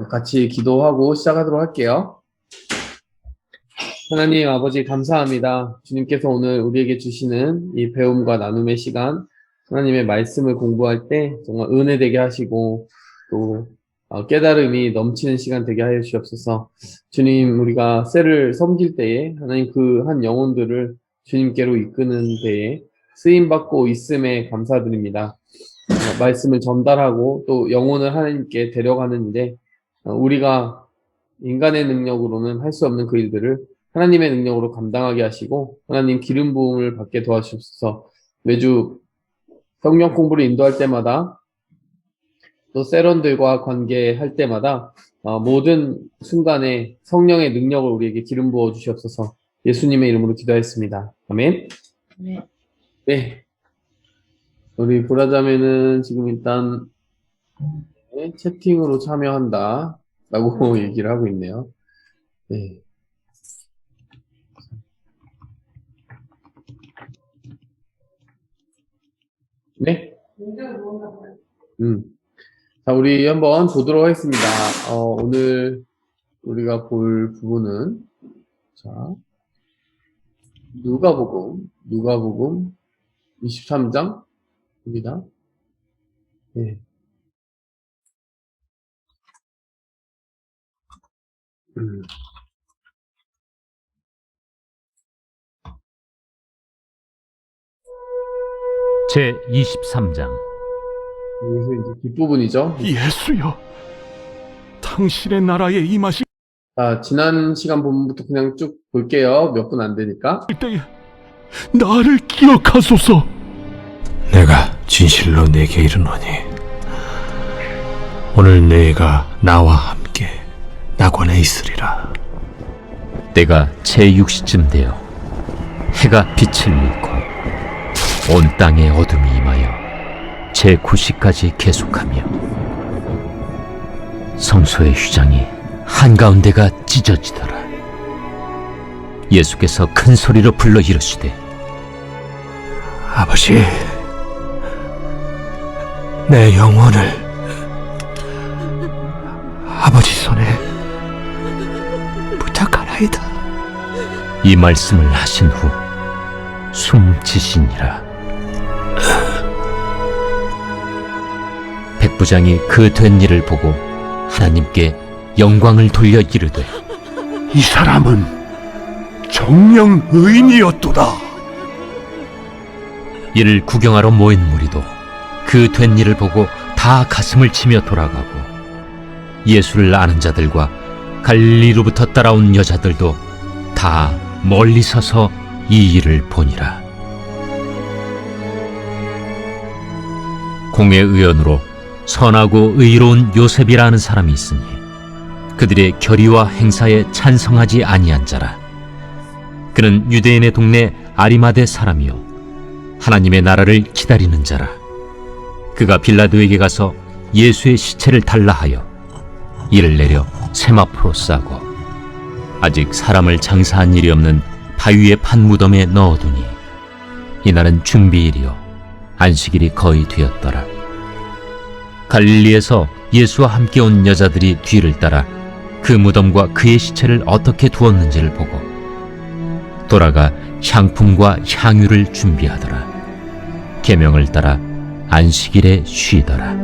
같이 기도하고 시작하도록 할게요. 하나님 아버지 감사합니다. 주님께서 오늘 우리에게 주시는 이 배움과 나눔의 시간, 하나님의 말씀을 공부할 때 정말 은혜되게 하시고 또 깨달음이 넘치는 시간 되게 하여 주시옵소서. 주님, 우리가 셀을 섬길 때에 하나님 그 한 영혼들을 주님께로 이끄는 데에 쓰임받고 있음에 감사드립니다. 말씀을 전달하고 또 영혼을 하나님께 데려가는 일에 우리가 인간의 능력으로는 할 수 없는 그 일들을 하나님의 능력으로 감당하게 하시고 하나님 기름 부음을 받게 도와주옵소서. 매주 성경 공부를 인도할 때마다 또 세런들과 관계할 때마다 모든 순간에 성령의 능력을 우리에게 기름 부어 주시옵소서. 예수님의 이름으로 기도했습니다. 아멘. 네. 네. 우리 보라자매는 지금 일단 채팅으로 참여한다 라고 얘기를 하고 있네요. 네. 네? 자, 우리 한번 보도록 하겠습니다. 오늘 우리가 볼 부분은, 자, 누가복음 23장입니다. 네. 제 23장. 여기서 이제 뒷부분이죠. 예수여, 당신의 나라에 임하실 자, 지난 시간 부분부터 그냥 쭉 볼게요. 몇 분 안 되니까. 때에 나를 기억하소서. 내가 진실로 내게 이르노니 오늘 네가 나와 함께 낙원에 있으리라. 때가 제6시쯤 되어 해가 빛을 잃고 온 땅에 어둠이 임하여 제9시까지 계속하며 성소의 휘장이 한가운데가 찢어지더라. 예수께서 큰 소리로 불러 이르시되 아버지, 내 영혼을 아버지 손에 부탁하나이다. 이 말씀을 하신 후 숨지시니라. 백부장이 그 된 일을 보고 하나님께 영광을 돌려 이르되 이 사람은 정령 의인이었도다. 이를 구경하러 모인 무리도 그 된 일을 보고 다 가슴을 치며 돌아가고 예수를 아는 자들과 갈릴리로부터 따라온 여자들도 다 멀리 서서 이 일을 보니라. 공회 의원으로 선하고 의로운 요셉이라는 사람이 있으니 그들의 결의와 행사에 찬성하지 아니한 자라. 그는 유대인의 동네 아리마대 사람이요 하나님의 나라를 기다리는 자라. 그가 빌라도에게 가서 예수의 시체를 달라 하여 이를 내려 세마포로 싸고 아직 사람을 장사한 일이 없는 바위에 판 무덤에 넣어두니 이날은 준비일이요 안식일이 거의 되었더라. 갈릴리에서 예수와 함께 온 여자들이 뒤를 따라 그 무덤과 그의 시체를 어떻게 두었는지를 보고 돌아가 향품과 향유를 준비하더라. 계명을 따라 안식일에 쉬더라.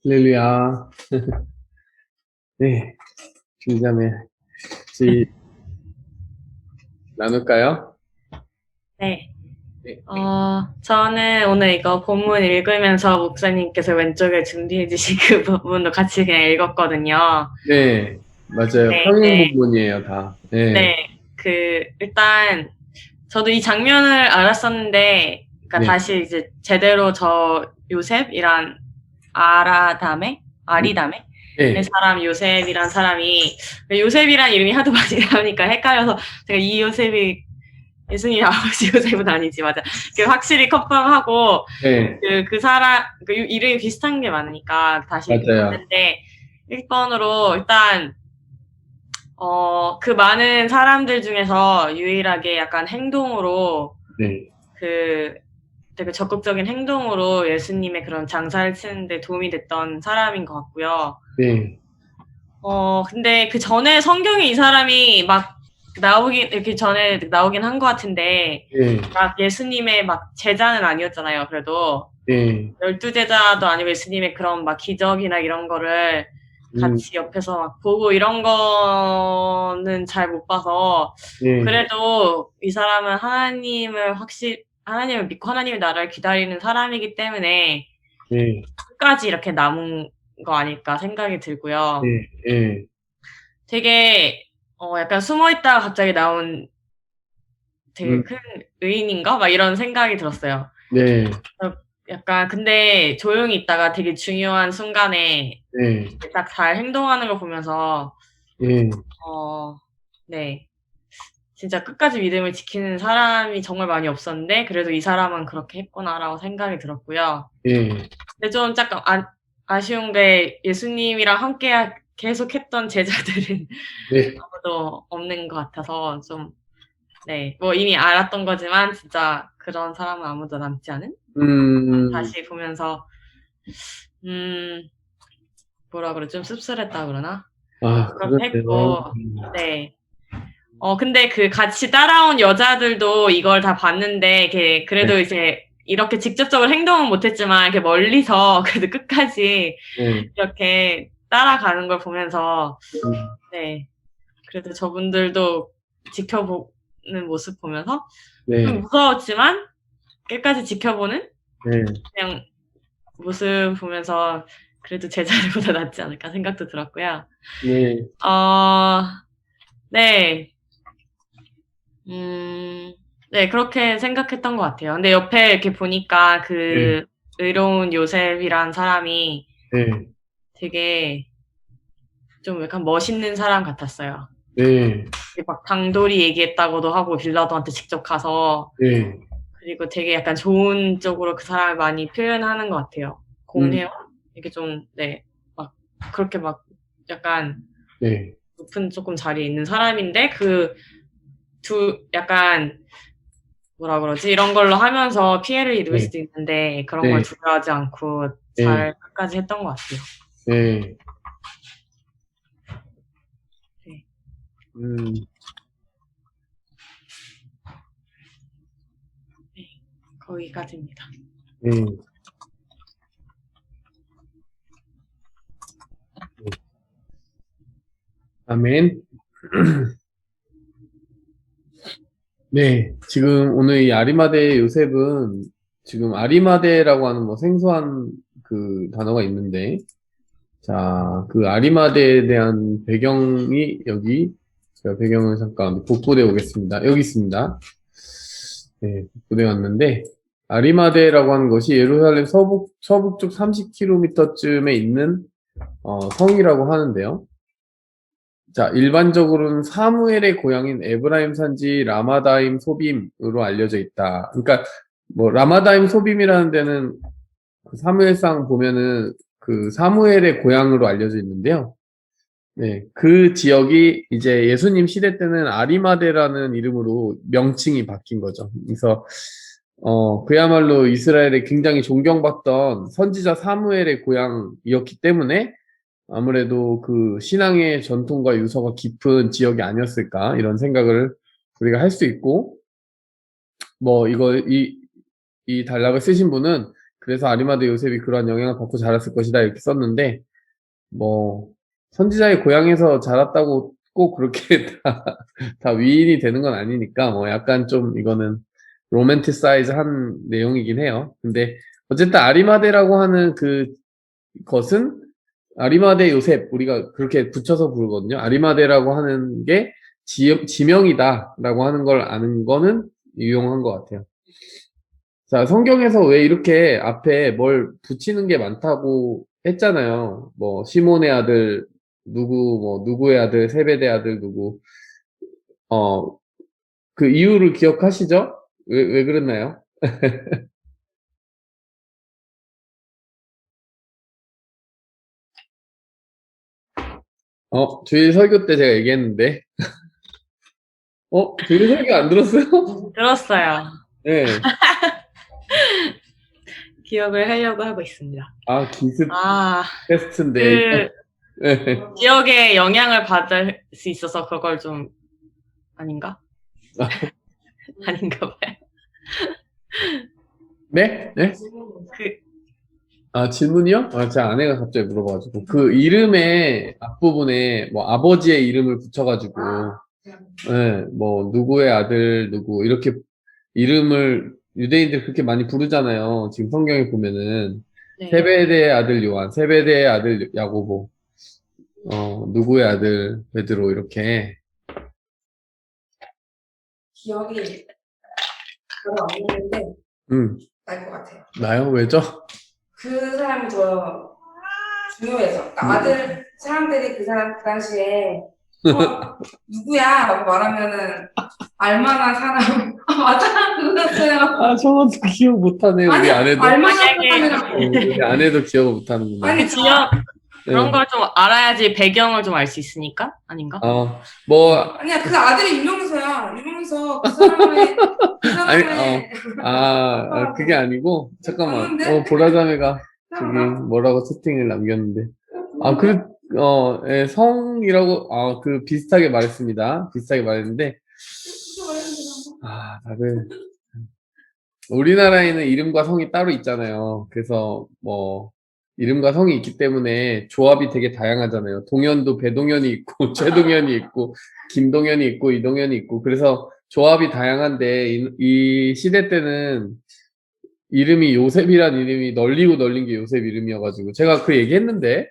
할렐루야. 네, 중자매 나눌까요? 네. 네. 저는 오늘 이거 본문 읽으면서 목사님께서 왼쪽에 준비해 주신 그 부분도 같이 그냥 읽었거든요. 네, 맞아요. 네, 평행 네. 부분이에요, 다. 네. 네. 일단, 저도 이 장면을 알았었는데, 그러니까 네. 다시 이제 제대로 저 요셉이란 아리다메? 네. 그 사람 요셉이란 사람이, 요셉이란 이름이 하도 많이 나오니까 헷갈려서 제가 이 요셉이 예수님 아버지 요셉은 아니지, 맞아. 확실히 컨펌하고, 네. 그 사람, 이름이 비슷한 게 많으니까 다시 맞아요. 봤는데, 1번으로 일단, 그 많은 사람들 중에서 유일하게 약간 행동으로 네, 되게 적극적인 행동으로 예수님의 그런 장사를 치는데 도움이 됐던 사람인 것 같고요. 네, 근데 그 전에 성경에 이 사람이 막 이렇게 전에 나오긴 한 것 같은데, 네, 막 예수님의 막 제자는 아니었잖아요, 그래도. 네, 12제자도 아니고 예수님의 그런 막 기적이나 이런 거를 음, 같이 옆에서 막 보고 이런 거는 잘 못 봐서, 네, 그래도 이 사람은 하나님을 믿고 하나님의 나라를 기다리는 사람이기 때문에 네, 끝까지 이렇게 남은 거 아닐까 생각이 들고요. 네, 네, 되게, 약간 숨어 있다가 갑자기 나온 되게 음, 큰 의인인가? 막 이런 생각이 들었어요. 네, 약간, 근데 조용히 있다가 되게 중요한 순간에 네, 딱 잘 행동하는 걸 보면서, 네, 어, 네. 진짜 끝까지 믿음을 지키는 사람이 정말 많이 없었는데, 그래도 이 사람은 그렇게 했구나라고 생각이 들었고요. 네, 근데 좀 약간 아쉬운 게 예수님이랑 함께 계속 했던 제자들은 네, 아무도 없는 것 같아서 좀, 네. 뭐 이미 알았던 거지만 진짜 그런 사람은 아무도 남지 않은? 음, 다시 보면서, 음, 뭐라 그래, 좀 씁쓸했다 그러나? 아, 그렇게 그러네요. 했고, 네. 근데 그 같이 따라온 여자들도 이걸 다 봤는데, 네, 그래도 이제 이렇게 직접적으로 행동은 못했지만, 이렇게 멀리서 그래도 끝까지 네, 이렇게 따라가는 걸 보면서, 음, 네. 그래도 저분들도 지켜보는 모습 보면서 좀 네, 무서웠지만, 끝까지 지켜보는 네, 그냥 모습 보면서 그래도 제자리보다 낫지 않을까 생각도 들었고요. 네, 어, 네. 음, 네, 그렇게 생각했던 것 같아요. 근데 옆에 이렇게 보니까 네, 그 의로운 요셉이란 사람이 네, 되게 좀 약간 멋있는 사람 같았어요. 네, 막 당돌이 얘기했다고도 하고 빌라도한테 직접 가서 네, 그리고 되게 약간 좋은 쪽으로 그 사람을 많이 표현하는 것 같아요. 음, 공회원? 이게 좀, 네, 막 그렇게 막 약간 네, 높은 조금 자리에 있는 사람인데 약간 뭐라 그러지? 이런 걸로 하면서 피해를 입을 네, 수도 있는데 그런 걸 네, 두려워하지 않고 네, 잘 끝까지 했던 것 같아요. 네, 네, 음, 네, 거기까지입니다. 네, 네. 아멘. 네, 지금 오늘 이 아리마대 요셉은 지금 아리마대라고 하는 뭐 생소한 그 단어가 있는데, 자, 그 아리마대에 대한 배경이 여기, 제가 배경을 잠깐 복구해 오겠습니다. 여기 있습니다. 네, 복구돼 왔는데, 아리마대라고 하는 것이 예루살렘 서북쪽 30km쯤에 있는 성이라고 하는데요. 자, 일반적으로는 사무엘의 고향인 에브라임 산지 라마다임 소빔으로 알려져 있다. 그러니까 뭐 라마다임 소빔이라는 데는 그 사무엘상 보면은 그 사무엘의 고향으로 알려져 있는데요. 네, 그 지역이 이제 예수님 시대 때는 아리마대라는 이름으로 명칭이 바뀐 거죠. 그래서 그야말로 이스라엘에 굉장히 존경받던 선지자 사무엘의 고향이었기 때문에 아무래도 그 신앙의 전통과 유서가 깊은 지역이 아니었을까 이런 생각을 우리가 할 수 있고 뭐 이 단락을 쓰신 분은 그래서 아리마대 요셉이 그러한 영향을 받고 자랐을 것이다 이렇게 썼는데 뭐 선지자의 고향에서 자랐다고 꼭 그렇게 다 위인이 되는 건 아니니까 뭐 약간 좀 이거는 로맨티사이즈 한 내용이긴 해요. 근데 어쨌든 아리마대라고 하는 그 것은 아리마대 요셉 우리가 그렇게 붙여서 부르거든요. 아리마대라고 하는 게 지명이다라고 하는 걸 아는 거는 유용한 것 같아요. 자, 성경에서 왜 이렇게 앞에 뭘 붙이는 게 많다고 했잖아요. 뭐 시몬의 아들 누구 뭐 누구의 아들 세베대 아들 누구 어 그 이유를 기억하시죠? 왜 그랬나요? 주일 설교 때 제가 얘기했는데. 주일 설교 안 들었어요? 들었어요. 네. 기억을 하려고 하고 있습니다. 기습 아, 테스트인데. 그 네. 지역에 영향을 받을 수 있어서 그걸 좀 아닌가? 아닌가 봐요. 네? 네? 그 질문이요? 제 아내가 갑자기 물어봐가지고. 그 이름의 앞부분에 뭐 아버지의 이름을 붙여가지고, 네, 뭐, 누구의 아들, 누구, 이렇게 이름을 유대인들 그렇게 많이 부르잖아요. 지금 성경에 보면은. 네. 세베대의 아들 요한, 세베대의 아들 야고보, 누구의 아들 베드로, 이렇게. 기억이 별로 안 나는데 날 것 같아요. 나요? 왜죠? 그 사람이 더 중요해서. 그러니까 아들 사람들이 그 당시에 누구야? 라고 말하면은 알만한 사람. 맞아, 그거였어요. 저도 기억 못하네, 우리 아니, 아내도. 알만한 만약에- 사람이라고. 우리 아내도 기억을 못하는구나. 아니, 그 지역 그런 네. 걸 좀 알아야지 배경을 좀 알 수 있으니까 아닌가? 아니야, 그 아들이 유명해서야. 유명해서 그 사람의 그게 아니고, 잠깐만. 아는데? 보라자매가 저기 뭐라고 채팅을 남겼는데. 성이라고, 비슷하게 말했습니다. 비슷하게 말했는데, 다들. 우리나라에는 이름과 성이 따로 있잖아요. 그래서 뭐, 이름과 성이 있기 때문에 조합이 되게 다양하잖아요. 동현도 배동현이 있고, 최동현이 있고, 김동현이 있고, 이동현이 있고, 그래서 조합이 다양한데, 이 시대 때는 이름이 요셉이란 이름이 널리고 널린 게 요셉 이름이어가지고, 제가 그 얘기 했는데,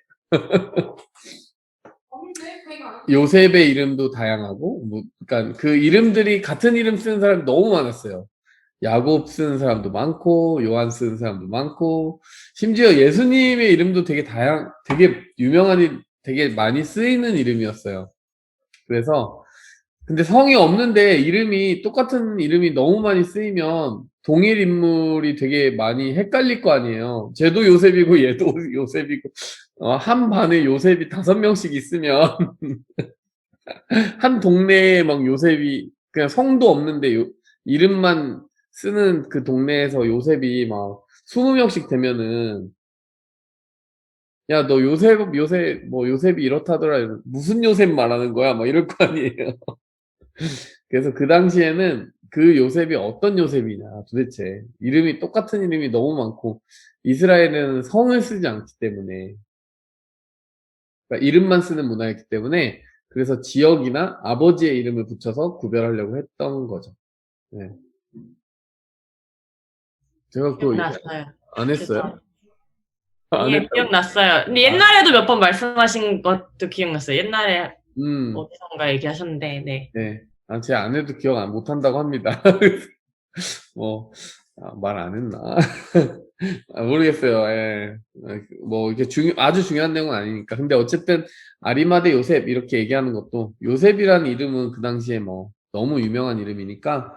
요셉의 이름도 다양하고, 그러니까 그 이름들이 같은 이름 쓰는 사람이 너무 많았어요. 야곱 쓰는 사람도 많고, 요한 쓰는 사람도 많고, 심지어 예수님의 이름도 되게 되게 유명한, 되게 많이 쓰이는 이름이었어요. 그래서, 근데 성이 없는데 똑같은 이름이 너무 많이 쓰이면 동일 인물이 되게 많이 헷갈릴 거 아니에요. 쟤도 요셉이고 얘도 요셉이고, 한 반에 요셉이 5명씩 있으면, 한 동네에 막 요셉이, 그냥 성도 없는데 이름만 쓰는 그 동네에서 요셉이 막 20명씩 되면은, 야, 너 요셉이 이렇다더라. 무슨 요셉 말하는 거야? 막 이럴 거 아니에요. 그래서 그 당시에는 그 요셉이 어떤 요셉이냐, 도대체. 똑같은 이름이 너무 많고, 이스라엘은 성을 쓰지 않기 때문에, 그러니까 이름만 쓰는 문화였기 때문에, 그래서 지역이나 아버지의 이름을 붙여서 구별하려고 했던 거죠. 네. 제가 그거 기억났어요. 안 했어요? 예, 했다고? 기억났어요. 근데 옛날에도 몇 번 말씀하신 것도 기억났어요. 옛날에 음, 어디선가 얘기하셨는데, 네. 네. 제 아내도 기억 못 한다고 합니다. 말 안 했나? 모르겠어요. 예. 뭐, 이게 아주 중요한 내용은 아니니까. 근데 어쨌든, 아리마대 요셉, 이렇게 얘기하는 것도, 요셉이라는 이름은 그 당시에 뭐, 너무 유명한 이름이니까,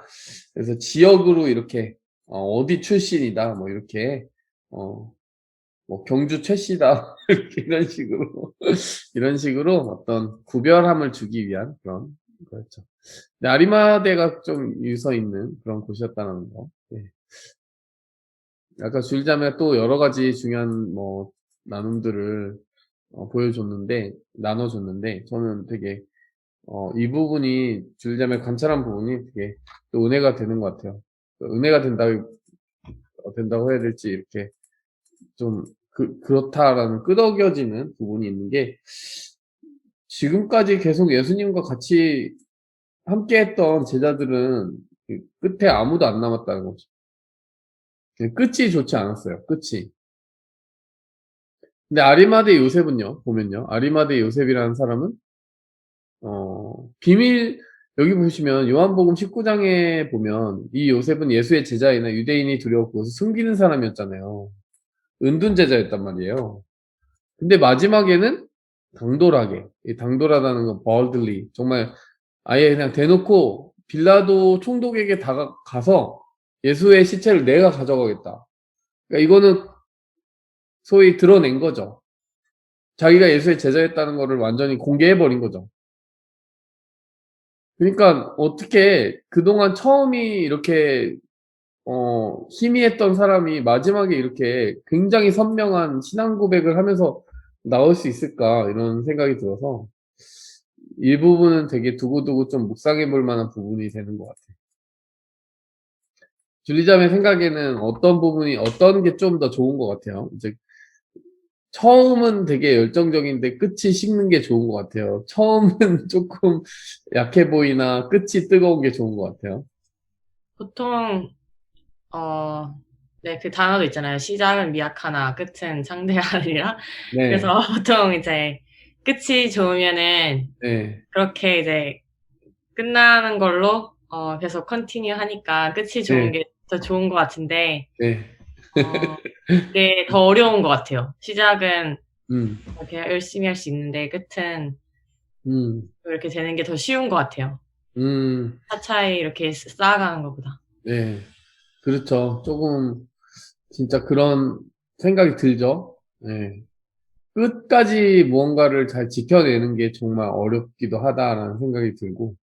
그래서 지역으로 이렇게, 어디 출신이다, 뭐, 이렇게, 뭐, 경주 최씨다, 이런 식으로 어떤 구별함을 주기 위한 그런 거였죠. 근데 아리마대가 좀 유서 있는 그런 곳이었다는 거. 네. 아까 주일자매가 또 여러 가지 중요한 뭐 나눔들을 나눠줬는데 저는 되게 이 부분이 주일자매 관찰한 부분이 되게 또 은혜가 되는 것 같아요. 은혜가 된다고 해야 될지 이렇게 좀 그렇다라는 끄덕여지는 부분이 있는 게 지금까지 계속 예수님과 같이 함께 했던 제자들은 끝에 아무도 안 남았다는 거죠. 끝이 좋지 않았어요. 끝이. 근데 아리마대 요셉은요, 보면요. 아리마대 요셉이라는 사람은, 여기 보시면 요한복음 19장에 보면 이 요셉은 예수의 제자이나 유대인이 두려워 그것을 숨기는 사람이었잖아요. 은둔 제자였단 말이에요. 근데 마지막에는 당돌하게, 이 당돌하다는 건 boldly, 정말 아예 그냥 대놓고 빌라도 총독에게 가서 예수의 시체를 내가 가져가겠다. 그러니까 이거는 소위 드러낸 거죠. 자기가 예수의 제자였다는 거를 완전히 공개해버린 거죠. 그러니까 어떻게 그동안 처음이 이렇게 희미했던 사람이 마지막에 이렇게 굉장히 선명한 신앙 고백을 하면서 나올 수 있을까 이런 생각이 들어서 이 부분은 되게 두고두고 좀 묵상해 볼 만한 부분이 되는 것 같아요. 줄리자매 생각에는 어떤 게 좀 더 좋은 것 같아요. 이제 처음은 되게 열정적인데 끝이 식는 게 좋은 것 같아요. 처음은 조금 약해 보이나 끝이 뜨거운 게 좋은 것 같아요. 보통 네, 그 단어도 있잖아요. 시작은 미약하나 끝은 창대하리라. 네, 그래서 보통 이제 끝이 좋으면은 네, 그렇게 이제 끝나는 걸로 계속 컨티뉴 하니까 끝이 좋은 네, 게 더 좋은 것 같은데 네, 그게 더 어려운 것 같아요. 시작은 음, 이렇게 열심히 할 수 있는데 끝은 음, 이렇게 되는 게 더 쉬운 것 같아요. 음, 차차히 이렇게 쌓아가는 것보다. 네, 그렇죠. 조금 진짜 그런 생각이 들죠. 네. 끝까지 무언가를 잘 지켜내는 게 정말 어렵기도 하다라는 생각이 들고,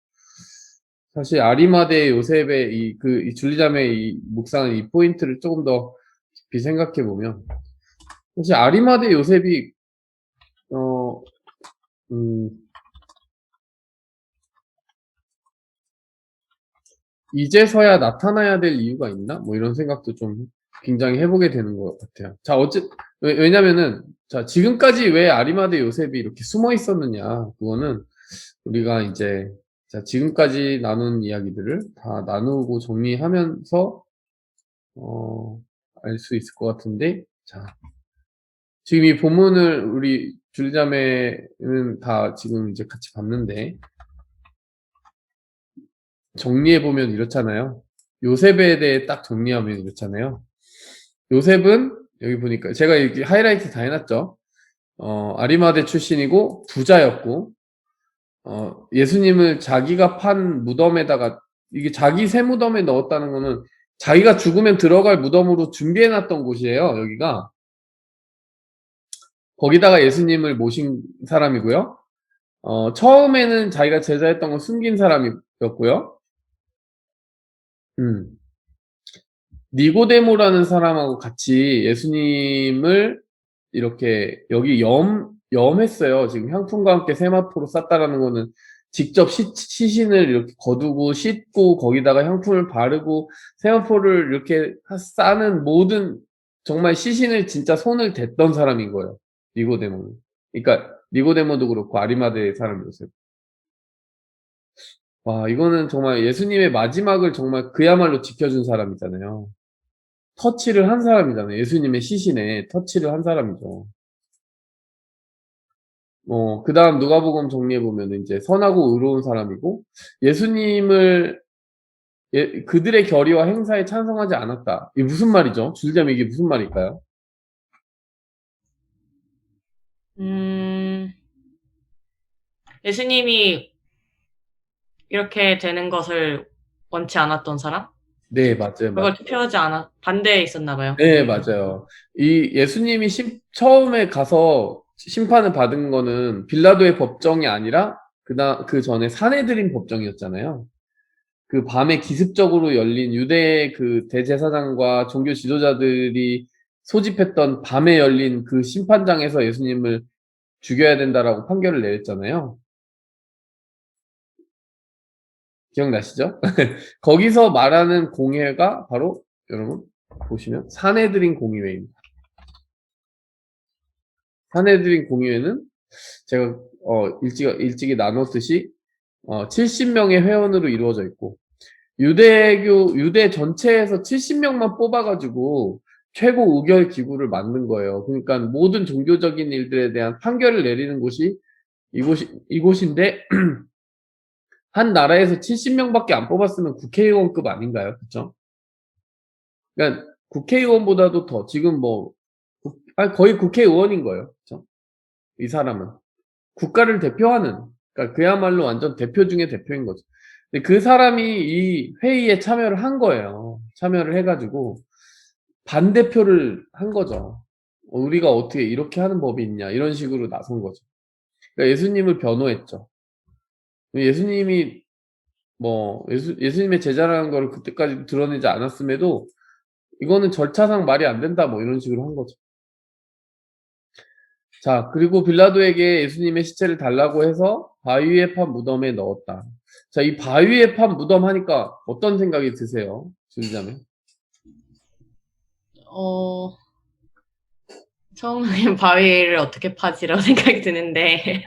사실 아리마대 요셉의 이 줄리자매의 이 묵상한 이 포인트를 조금 더 깊이 생각해 보면, 사실 아리마대 요셉이, 어, 음, 이제서야 나타나야 될 이유가 있나? 뭐 이런 생각도 좀 굉장히 해보게 되는 것 같아요. 자, 왜냐면은, 자, 지금까지 왜 아리마대 요셉이 이렇게 숨어 있었느냐? 그거는 우리가 이제, 자, 지금까지 나눈 이야기들을 다 나누고 정리하면서, 알 수 있을 것 같은데, 자, 지금 이 본문을 우리 줄자매는 다 지금 이제 같이 봤는데, 정리해보면 이렇잖아요. 요셉에 대해 딱 정리하면 이렇잖아요. 요셉은 여기 보니까 제가 여기 하이라이트 다 해놨죠. 아리마대 출신이고 부자였고 예수님을 자기가 판 무덤에다가 이게 자기 새 무덤에 넣었다는 거는 자기가 죽으면 들어갈 무덤으로 준비해놨던 곳이에요. 여기가 거기다가 예수님을 모신 사람이고요. 처음에는 자기가 제자했던 건 숨긴 사람이었고요. 음. 니고데모라는 사람하고 같이 예수님을 이렇게 여기 염했어요. 지금 향품과 함께 세마포로 쌌다라는 거는 직접 시신을 이렇게 거두고 씻고 거기다가 향품을 바르고 세마포를 이렇게 싸는 모든 정말 시신을 진짜 손을 댔던 사람인 거예요. 니고데모는. 그러니까 니고데모도 그렇고 아리마대 사람이었어요. 와, 이거는 정말 예수님의 마지막을 정말 그야말로 지켜준 사람이잖아요. 터치를 한 사람이잖아요. 예수님의 시신에 터치를 한 사람이죠. 그 다음 누가복음 정리해보면 이제 선하고 의로운 사람이고, 예수님을, 그들의 결의와 행사에 찬성하지 않았다. 이게 무슨 말이죠? 줄자면 이게 무슨 말일까요? 예수님이 이렇게 되는 것을 원치 않았던 사람? 네, 맞아요. 그걸 반대에 있었나 봐요. 네, 맞아요. 이 예수님이 처음에 가서 심판을 받은 거는 빌라도의 법정이 아니라, 그 전에 산헤드린 법정이었잖아요. 그 밤에 기습적으로 열린 유대 그 대제사장과 종교 지도자들이 소집했던 밤에 열린 그 심판장에서 예수님을 죽여야 된다라고 판결을 내렸잖아요. 기억나시죠? 거기서 말하는 공회가 바로 여러분 보시면 산헤드린 공의회입니다. 산헤드린 공의회는 제가 일찍이 나눴듯이 70명의 회원으로 이루어져 있고 유대 전체에서 70명만 뽑아가지고 최고 의결 기구를 만든 거예요. 그러니까 모든 종교적인 일들에 대한 판결을 내리는 곳이 이곳인데 한 나라에서 70명밖에 안 뽑았으면 국회의원급 아닌가요? 그렇죠? 그러니까 국회의원보다도 더 지금 거의 국회의원인 거예요. 그렇죠? 이 사람은 국가를 대표하는, 그러니까 그야말로 완전 대표 중에 대표인 거죠. 근데 그 사람이 이 회의에 참여를 한 거예요. 참여를 해가지고 반대표를 한 거죠. 우리가 어떻게 이렇게 하는 법이 있냐 이런 식으로 나선 거죠. 그러니까 예수님을 변호했죠. 예수님이 뭐 예수님의 제자라는 거를 그때까지 드러내지 않았음에도 이거는 절차상 말이 안 된다 뭐 이런 식으로 한 거죠. 자, 그리고 빌라도에게 예수님의 시체를 달라고 해서 바위에 판 무덤에 넣었다. 자, 이 바위에 판 무덤 하니까 어떤 생각이 드세요? 주자면. 처음에는 바위를 어떻게 파지라고 생각이 드는데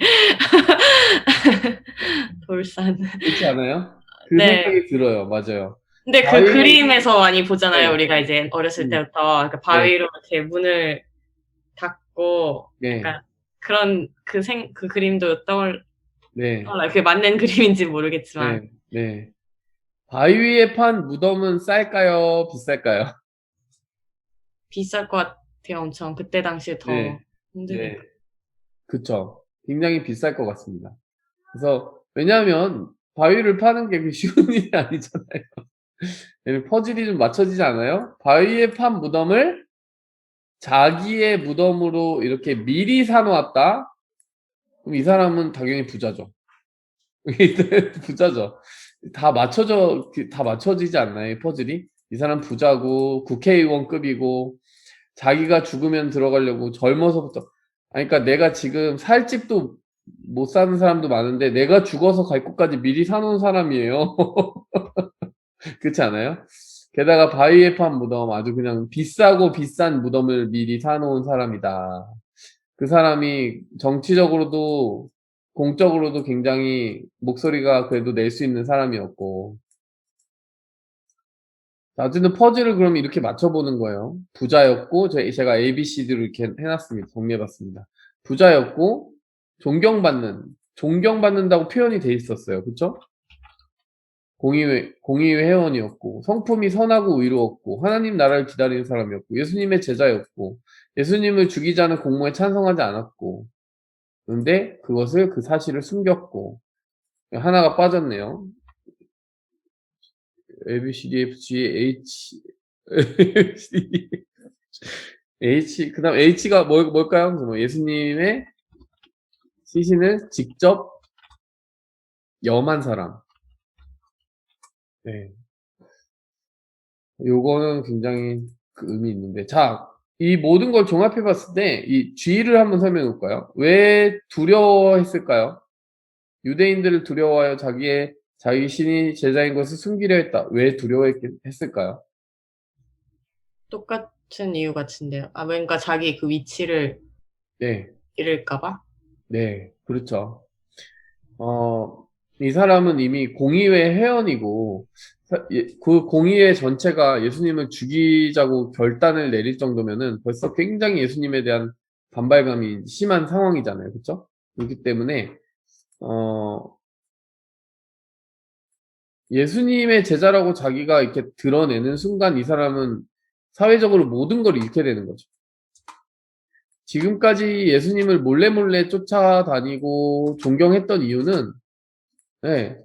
돌산. 그렇지 않아요? 그 네. 생각이 들어요. 맞아요. 근데 그 바위- 그림에서 많이 보잖아요. 네. 우리가 이제 어렸을 음. 때부터 그러니까 바위로 이렇게 문을 닫고 네. 약간 그런 그 그림도 떠올라요. 네. 그게 맞는 그림인지 모르겠지만 네. 네. 바위에 판 무덤은 쌀까요? 비쌀까요? 비쌀 것 같아요. 엄청 그때 당시에 더 네. 힘드니까. 네. 그쵸. 굉장히 비쌀 것 같습니다. 그래서, 왜냐하면, 바위를 파는 게 쉬운 일이 아니잖아요. 퍼즐이 좀 맞춰지지 않아요? 바위에 판 무덤을 자기의 무덤으로 이렇게 미리 사놓았다? 그럼 이 사람은 당연히 부자죠. 부자죠. 다 맞춰지지 않나요? 이 퍼즐이? 이 사람 부자고, 국회의원급이고, 자기가 죽으면 들어가려고 젊어서부터. 아니, 그러니까 내가 지금 살 집도 못 사는 사람도 많은데, 내가 죽어서 갈 곳까지 미리 사놓은 사람이에요. 그렇지 않아요? 게다가 바위에 판 무덤, 아주 그냥 비싸고 비싼 무덤을 미리 사놓은 사람이다. 그 사람이 정치적으로도 공적으로도 굉장히 목소리가 그래도 낼 수 있는 사람이었고. 어쨌든 퍼즐을 그럼 이렇게 맞춰보는 거예요. 부자였고, 제가 ABCD로 이렇게 해놨습니다. 정리해봤습니다. 부자였고, 존경받는다고 표현이 돼 있었어요. 그쵸? 공의회 회원이었고, 성품이 선하고 의로웠고, 하나님 나라를 기다리는 사람이었고, 예수님의 제자였고, 예수님을 죽이자는 공모에 찬성하지 않았고, 그런데 그 사실을 숨겼고, 하나가 빠졌네요. A, B, C, D, F, G, H, H, 그 다음 H가 뭘까요? 뭐 예수님의 시신을 직접 염한 사람. 네. 요거는 굉장히 그 의미 있는데. 자, 이 모든 걸 종합해 봤을 때, 이 G를 한번 설명해 볼까요? 왜 두려워했을까요? 유대인들을 두려워하여 자기 신이 제자인 것을 숨기려 했다. 왜 두려워했을까요? 똑같은 이유 같은데요. 그러니까 자기 그 위치를 네. 잃을까봐? 네, 그렇죠. 이 사람은 이미 공의회 회원이고, 그 공의회 전체가 예수님을 죽이자고 결단을 내릴 정도면은 벌써 굉장히 예수님에 대한 반발감이 심한 상황이잖아요. 그렇죠? 그렇기 때문에, 예수님의 제자라고 자기가 이렇게 드러내는 순간 이 사람은 사회적으로 모든 걸 잃게 되는 거죠. 지금까지 예수님을 몰래 쫓아다니고 존경했던 이유는, 네,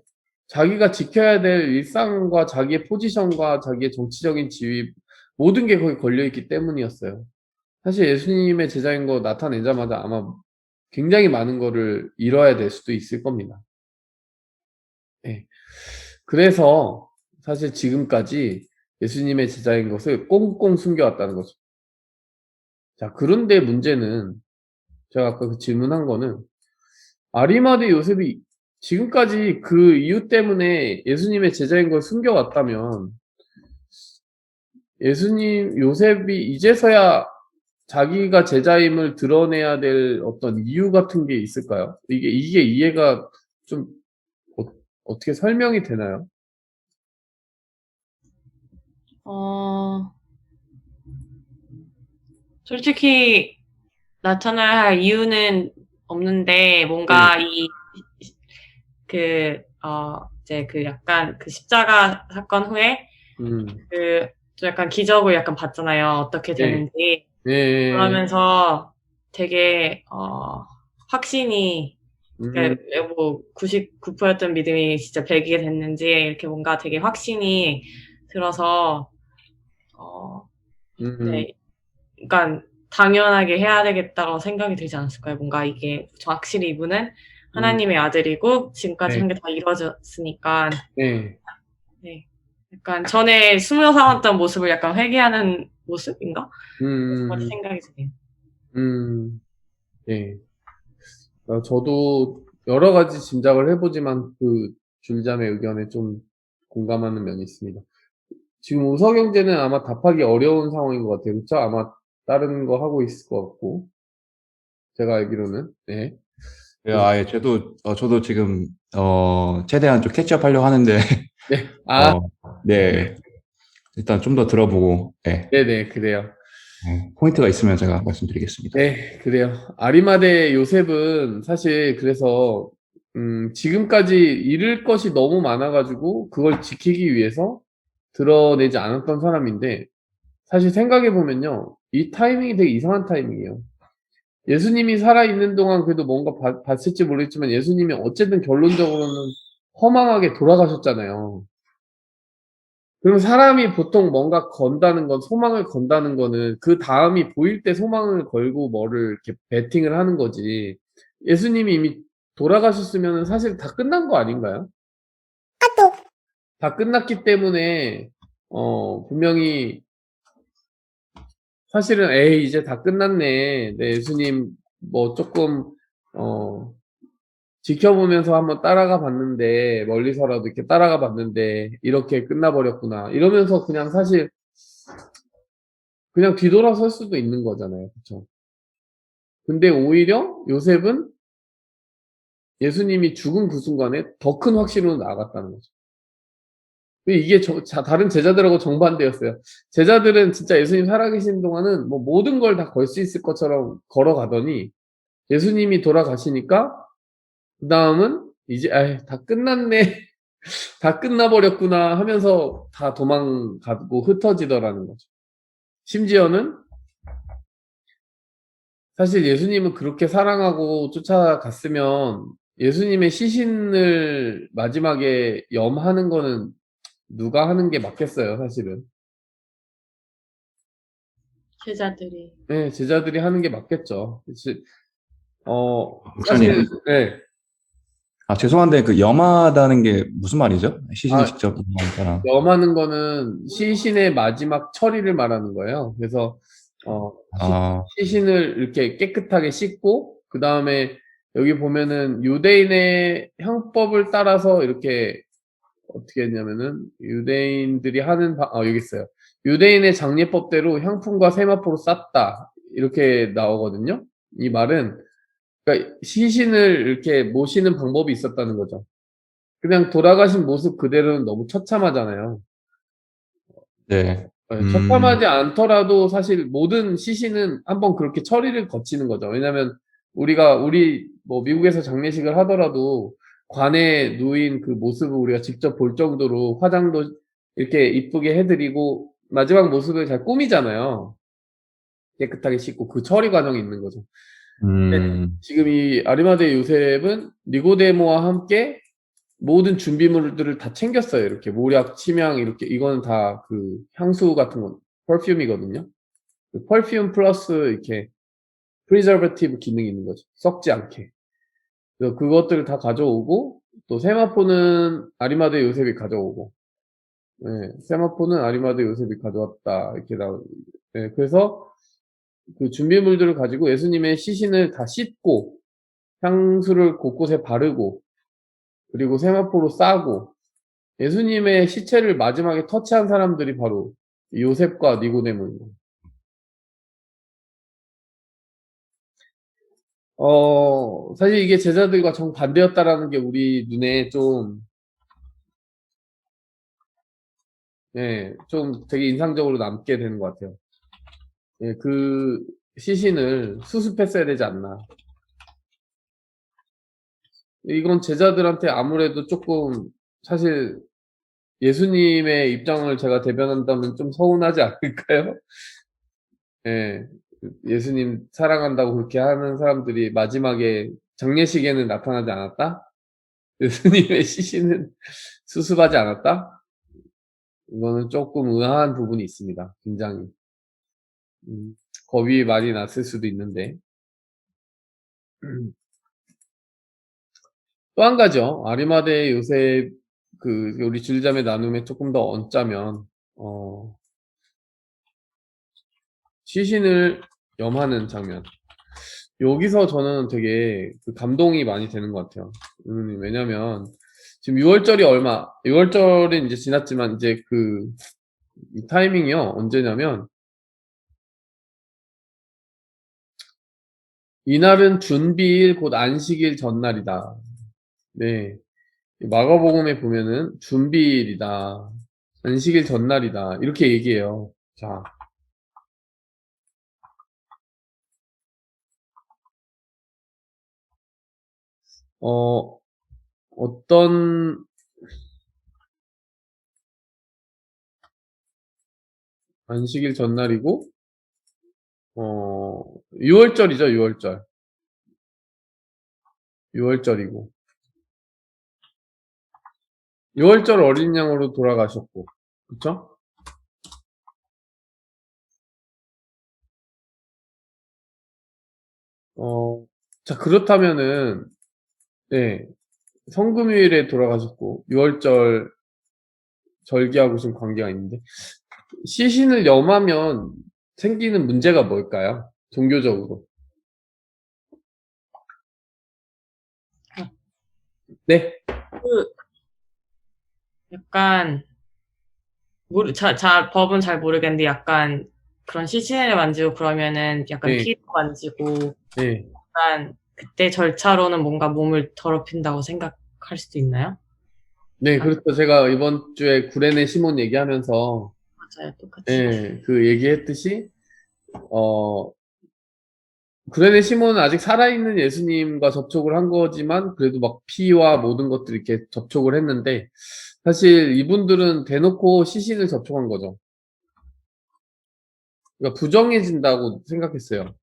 자기가 지켜야 될 일상과 자기의 포지션과 자기의 정치적인 지위, 모든 게 거기 걸려있기 때문이었어요. 사실 예수님의 제자인 거 나타내자마자 아마 굉장히 많은 거를 잃어야 될 수도 있을 겁니다. 네. 그래서 사실 지금까지 예수님의 제자인 것을 꽁꽁 숨겨왔다는 거죠. 자, 그런데 문제는 제가 아까 그 질문한 거는 아리마대 요셉이 지금까지 그 이유 때문에 예수님의 제자인 걸 숨겨왔다면 요셉이 이제서야 자기가 제자임을 드러내야 될 어떤 이유 같은 게 있을까요? 이게 이해가 좀 어떻게 설명이 되나요? 솔직히 나타나야 할 이유는 없는데 뭔가 이제 그 약간 그 십자가 사건 후에 좀 약간 기적을 약간 봤잖아요. 어떻게 되는지. 네. 그러면서 되게 확신이 그러니까 뭐 99%였던 믿음이 진짜 100이 됐는지 이렇게 뭔가 되게 확신이 들어서 네. 그러니까 당연하게 해야 되겠다고 생각이 들지 않았을까요? 뭔가 이게 확실히 이분은 하나님의 아들이고 지금까지 네. 한 게 다 이루어졌으니까 네. 네. 약간 전에 숨어 살았던 모습을 약간 회개하는 모습인가? 그런 음, 생각이 드네요. 네. 저도 여러 가지 짐작을 해보지만 그 줄잠의 의견에 좀 공감하는 면이 있습니다. 지금 우서경제는 아마 답하기 어려운 상황인 것 같아요. 그쵸? 아마 다른 거 하고 있을 것 같고, 제가 알기로는. 네. 예, 예, 저도 지금, 최대한 좀 캐치업 하려고 하는데, 네. 어, 네. 일단 좀 더 들어보고, 예, 네네, 그래요. 포인트가 있으면 제가 말씀드리겠습니다. 네, 그래요. 아리마대 요셉은 사실 그래서, 지금까지 잃을 것이 너무 많아가지고, 그걸 지키기 위해서 드러내지 않았던 사람인데, 사실 생각해보면요. 이 타이밍이 되게 이상한 타이밍이에요. 예수님이 살아있는 동안 그래도 뭔가 봤을지 모르겠지만, 예수님이 어쨌든 결론적으로는 허망하게 돌아가셨잖아요. 그럼 사람이 보통 뭔가 건다는 건, 소망을 건다는 거는 그 다음이 보일 때 소망을 걸고 뭐를 이렇게 베팅을 하는 거지. 예수님이 이미 돌아가셨으면 사실 다 끝난 거 아닌가요? 다 끝났기 때문에, 분명히 사실은 에이, 이제 다 끝났네. 네, 예수님 뭐 조금, 어, 지켜보면서 한번 따라가 봤는데, 멀리서라도 이렇게 따라가 봤는데, 이렇게 끝나버렸구나. 이러면서 그냥 사실 그냥 뒤돌아설 수도 있는 거잖아요. 그쵸? 근데 오히려 요셉은 예수님이 죽은 그 순간에 더 큰 확신으로 나아갔다는 거죠. 이게 다른 제자들하고 정반대였어요. 제자들은 진짜 예수님 살아계신 동안은 뭐 모든 걸 다 걸 수 있을 것처럼 걸어가더니 예수님이 돌아가시니까 그 다음은 이제 다 끝났네. 다 끝나버렸구나 하면서 다 도망가고 흩어지더라는 거죠. 심지어는 사실 예수님을 그렇게 사랑하고 쫓아갔으면 예수님의 시신을 마지막에 염하는 거는 누가 하는 게 맞겠어요, 사실은. 제자들이. 네, 제자들이 하는 게 맞겠죠. 목사님, 사실, 네. 죄송한데, 그 염하다는 게 무슨 말이죠? 시신을 아, 직접 염하는 사람. 염하는 거는 시신의 마지막 처리를 말하는 거예요. 그래서, 아, 시신을 이렇게 깨끗하게 씻고, 그 다음에 여기 보면은 유대인의 형법을 따라서 이렇게 어떻게 했냐면은 유대인들이 하는 여기 있어요. 유대인의 장례법대로 향품과 세마포로 쌌다. 이렇게 나오거든요. 이 말은 그러니까 시신을 이렇게 모시는 방법이 있었다는 거죠. 그냥 돌아가신 모습 그대로는 너무 처참하잖아요. 네. 처참하지 않더라도 사실 모든 시신은 한번 그렇게 처리를 거치는 거죠. 왜냐면 우리 뭐 미국에서 장례식을 하더라도 관에 누인 그 모습을 우리가 직접 볼 정도로 화장도 이렇게 이쁘게 해드리고 마지막 모습을 잘 꾸미잖아요. 깨끗하게 씻고 그 처리 과정이 있는 거죠. 지금 이 아리마대 요셉은 니고데모와 함께 모든 준비물들을 다 챙겼어요. 이렇게 모략, 침향 이렇게 이거는 다 그 향수 같은 건 펄퓸이거든요. 그 펄퓸 플러스 이렇게 프리저버티브 기능이 있는 거죠. 썩지 않게. 그래서 그것들을 다 가져오고 또 세마포는 아리마대 요셉이 가져오고, 네, 세마포는 아리마대 요셉이 가져왔다 이렇게 나오. 네, 그래서 그 준비물들을 가지고 예수님의 시신을 다 씻고 향수를 곳곳에 바르고 그리고 세마포로 싸고 예수님의 시체를 마지막에 터치한 사람들이 바로 요셉과 니고데모입니다. 사실 이게 제자들과 정반대였다라는 게 우리 눈에 좀, 좀 되게 인상적으로 남게 되는 것 같아요. 그 시신을 수습했어야 되지 않나. 이건 제자들한테 아무래도 조금 사실 예수님의 입장을 제가 대변한다면 좀 서운하지 않을까요? 예. 예수님 사랑한다고 그렇게 하는 사람들이 마지막에 장례식에는 나타나지 않았다? 예수님의 시신은 수습하지 않았다? 이거는 조금 의아한 부분이 있습니다. 굉장히. 겁이 많이 났을 수도 있는데. 또 한 가지요. 아리마대 요셉 우리 줄자매 나눔에 조금 더 얹자면 시신을 염하는 장면. 여기서 저는 되게 감동이 많이 되는 것 같아요. 왜냐면 지금 6월절이 이제 지났지만 이제 이 타이밍이요. 언제냐면 이날은 준비일 곧 안식일 전날이다. 네. 마가복음에 보면은 준비일이다. 안식일 전날이다. 이렇게 얘기해요. 자. 어떤 안식일 전날이고 6월절이죠. 6월절이고 6월절 어린 양으로 돌아가셨고 그쵸? 자 그렇다면은 네 성금요일에 돌아가셨고 6월절 절기하고 지금 관계가 있는데 시신을 염하면 생기는 문제가 뭘까요? 종교적으로. 네. 약간 법은 잘 모르겠는데 약간 그런 시신을 만지고 그러면은 약간 네. 피도 만지고 네. 약간 그때 절차로는 뭔가 몸을 더럽힌다고 생각할 수도 있나요? 네, 그렇죠. 제가 이번 주에 구레네 시몬 얘기하면서 맞아요, 똑같이. 네, 얘기했듯이 구레네 시몬은 아직 살아있는 예수님과 접촉을 한 거지만 그래도 막 피와 모든 것들 이렇게 접촉을 했는데 사실 이분들은 대놓고 시신을 접촉한 거죠. 그러니까 부정해진다고 생각했어요.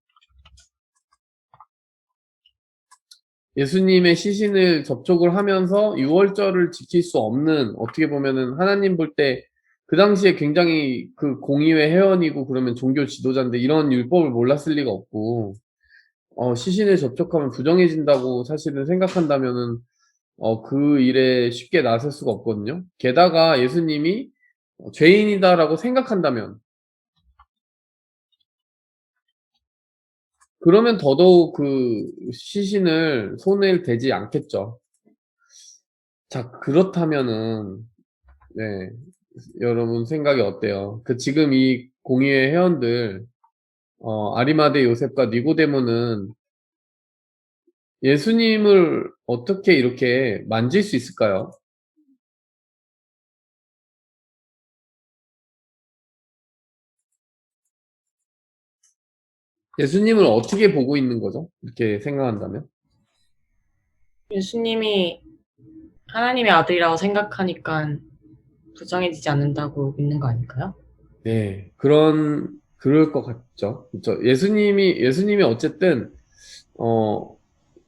예수님의 시신을 접촉을 하면서 유월절을 지킬 수 없는 어떻게 보면은 하나님 볼 때 그 당시에 굉장히 공의회 회원이고 그러면 종교 지도자인데 이런 율법을 몰랐을 리가 없고 시신을 접촉하면 부정해진다고 사실은 생각한다면은 그 일에 쉽게 나설 수가 없거든요. 게다가 예수님이 죄인이다라고 생각한다면 그러면 더더욱 시신을 손을 대지 않겠죠. 자, 그렇다면은 네, 여러분 생각이 어때요? 지금 이 공의회 회원들 아리마대 요셉과 니고데모는 예수님을 어떻게 이렇게 만질 수 있을까요? 예수님을 어떻게 보고 있는 거죠? 이렇게 생각한다면? 예수님이 하나님의 아들이라고 생각하니까 부정해지지 않는다고 믿는 거 아닐까요? 네, 그럴 것 같죠. 그렇죠. 예수님이 어쨌든,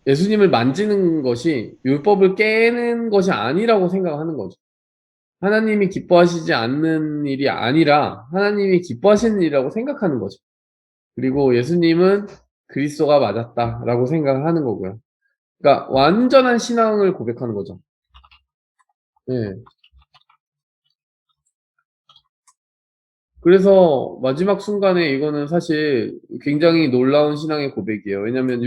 예수님을 만지는 것이 율법을 깨는 것이 아니라고 생각하는 거죠. 하나님이 기뻐하시지 않는 일이 아니라 하나님이 기뻐하시는 일이라고 생각하는 거죠. 그리고 예수님은 그리스도가 맞았다라고 생각하는 거고요. 그러니까 완전한 신앙을 고백하는 거죠. 네. 그래서 마지막 순간에 이거는 사실 굉장히 놀라운 신앙의 고백이에요. 왜냐하면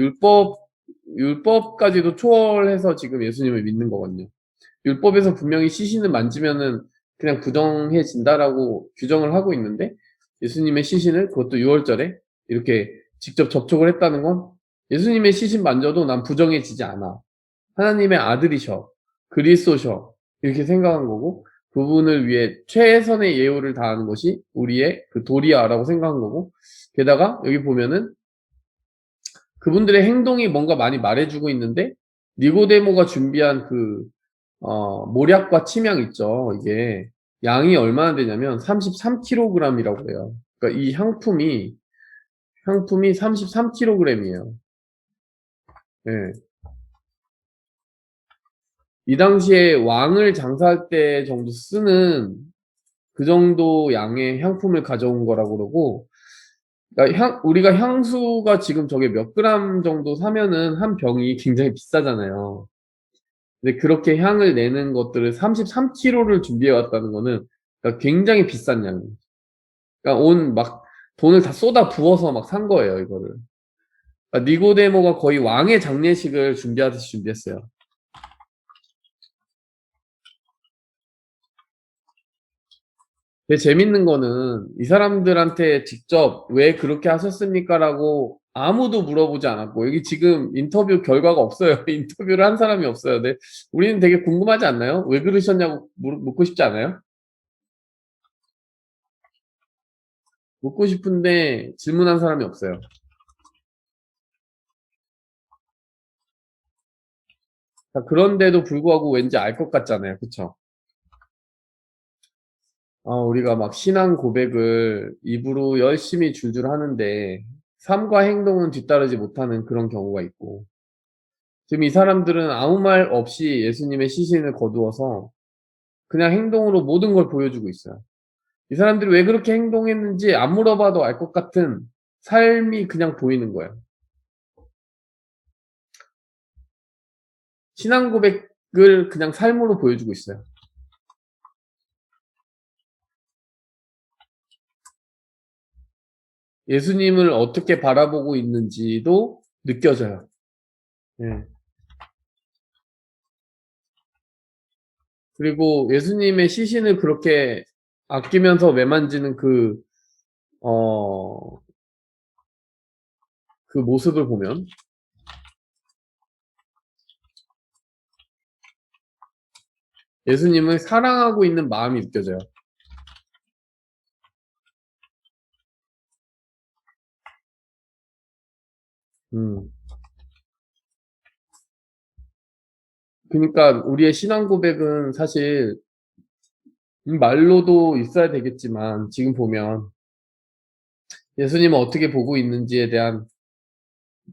율법까지도 초월해서 지금 예수님을 믿는 거거든요. 율법에서 분명히 시신을 만지면은 그냥 부정해진다라고 규정을 하고 있는데 예수님의 시신을 그것도 6월절에 이렇게 직접 접촉을 했다는 건 예수님의 시신 만져도 난 부정해지지 않아. 하나님의 아들이셔. 그리스도셔. 이렇게 생각한 거고 그분을 위해 최선의 예우를 다하는 것이 우리의 도리야라고 생각한 거고 게다가 여기 보면은 그분들의 행동이 뭔가 많이 말해주고 있는데 니고데모가 준비한 모략과 침향 있죠. 이게 양이 얼마나 되냐면 33kg이라고 해요. 그러니까 이 향품이 33kg이에요. 예. 이 당시에 왕을 장사할 때 정도 쓰는 그 정도 양의 향품을 가져온 거라고 그러고 그러니까 우리가 향수가 지금 저게 몇 그램 정도 사면은 한 병이 굉장히 비싸잖아요. 근데 그렇게 향을 내는 것들을 33kg를 준비해 왔다는 거는 그러니까 굉장히 비싼 양이에요. 그러니까 막 돈을 다 쏟아 부어서 막 산 거예요, 이거를. 그러니까 니고데모가 거의 왕의 장례식을 준비하듯이 준비했어요. 근데 재밌는 거는 이 사람들한테 직접 왜 그렇게 하셨습니까? 라고 아무도 물어보지 않았고, 여기 지금 인터뷰 결과가 없어요. 인터뷰를 한 사람이 없어요. 근데 우리는 되게 궁금하지 않나요? 왜 그러셨냐고 묻고 싶지 않아요? 묻고 싶은데 질문한 사람이 없어요. 자, 그런데도 불구하고 왠지 알 것 같잖아요. 그쵸? 우리가 막 신앙 고백을 입으로 열심히 줄줄 하는데 삶과 행동은 뒤따르지 못하는 그런 경우가 있고, 지금 이 사람들은 아무 말 없이 예수님의 시신을 거두어서 그냥 행동으로 모든 걸 보여주고 있어요. 이 사람들이 왜 그렇게 행동했는지 안 물어봐도 알 것 같은 삶이 그냥 보이는 거예요. 신앙 고백을 그냥 삶으로 보여주고 있어요. 예수님을 어떻게 바라보고 있는지도 느껴져요. 예. 그리고 예수님의 시신을 그렇게 아끼면서 매만지는 어, 그 모습을 보면 예수님을 사랑하고 있는 마음이 느껴져요. 음. 그러니까 우리의 신앙 고백은 사실 말로도 있어야 되겠지만 지금 보면 예수님을 어떻게 보고 있는지에 대한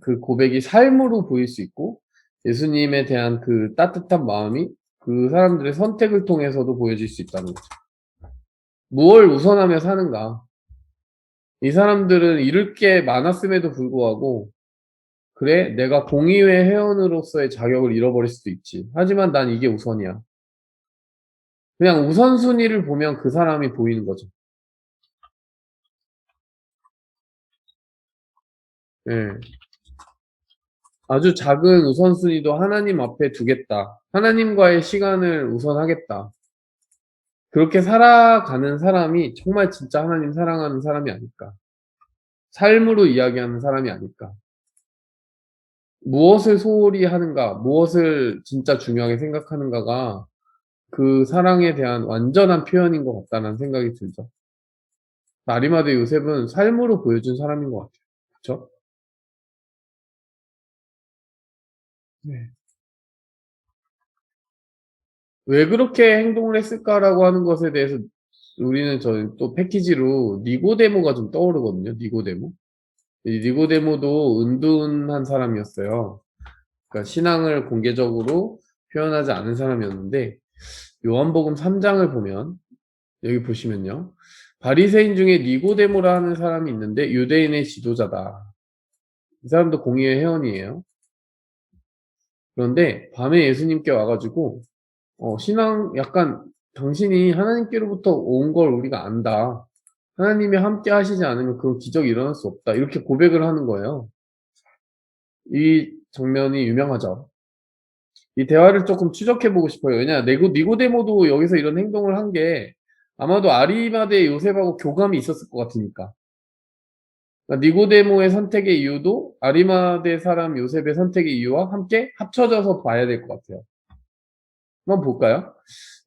그 고백이 삶으로 보일 수 있고, 예수님에 대한 그 따뜻한 마음이 그 사람들의 선택을 통해서도 보여질 수 있다는 거죠. 무엇을 우선하며 사는가? 이 사람들은 잃을 게 많았음에도 불구하고, 그래, 내가 공의회 회원으로서의 자격을 잃어버릴 수도 있지. 하지만 난 이게 우선이야. 그냥 우선순위를 보면 그 사람이 보이는 거죠. 예. 아주 작은 우선순위도 하나님 앞에 두겠다. 하나님과의 시간을 우선하겠다. 그렇게 살아가는 사람이 정말 진짜 하나님 사랑하는 사람이 아닐까. 삶으로 이야기하는 사람이 아닐까. 무엇을 소홀히 하는가, 무엇을 진짜 중요하게 생각하는가가 그 사랑에 대한 완전한 표현인 것 같다는 생각이 들죠. 아리마대 요셉은 삶으로 보여준 사람인 것 같아요. 그쵸? 네. 왜 그렇게 행동을 했을까라고 하는 것에 대해서 우리는 저는 또 패키지로 니고데모가 좀 떠오르거든요. 니고데모. 이 니고데모도 은둔한 사람이었어요. 그러니까 신앙을 공개적으로 표현하지 않은 사람이었는데, 요한복음 3장을 보면 여기 보시면요. 바리새인 중에 니고데모라 하는 사람이 있는데 유대인의 지도자다. 이 사람도 공의회 회원이에요. 그런데 밤에 예수님께 와가지고 신앙 약간 당신이 하나님께로부터 온 걸 우리가 안다. 하나님이 함께 하시지 않으면 그런 기적이 일어날 수 없다. 이렇게 고백을 하는 거예요. 이 장면이 유명하죠. 이 대화를 조금 추적해보고 싶어요. 왜냐, 니고데모도 여기서 이런 행동을 한 게 아마도 아리마대 요셉하고 교감이 있었을 것 같으니까. 그러니까 니고데모의 선택의 이유도 아리마대 사람 요셉의 선택의 이유와 함께 합쳐져서 봐야 될 것 같아요. 한번 볼까요?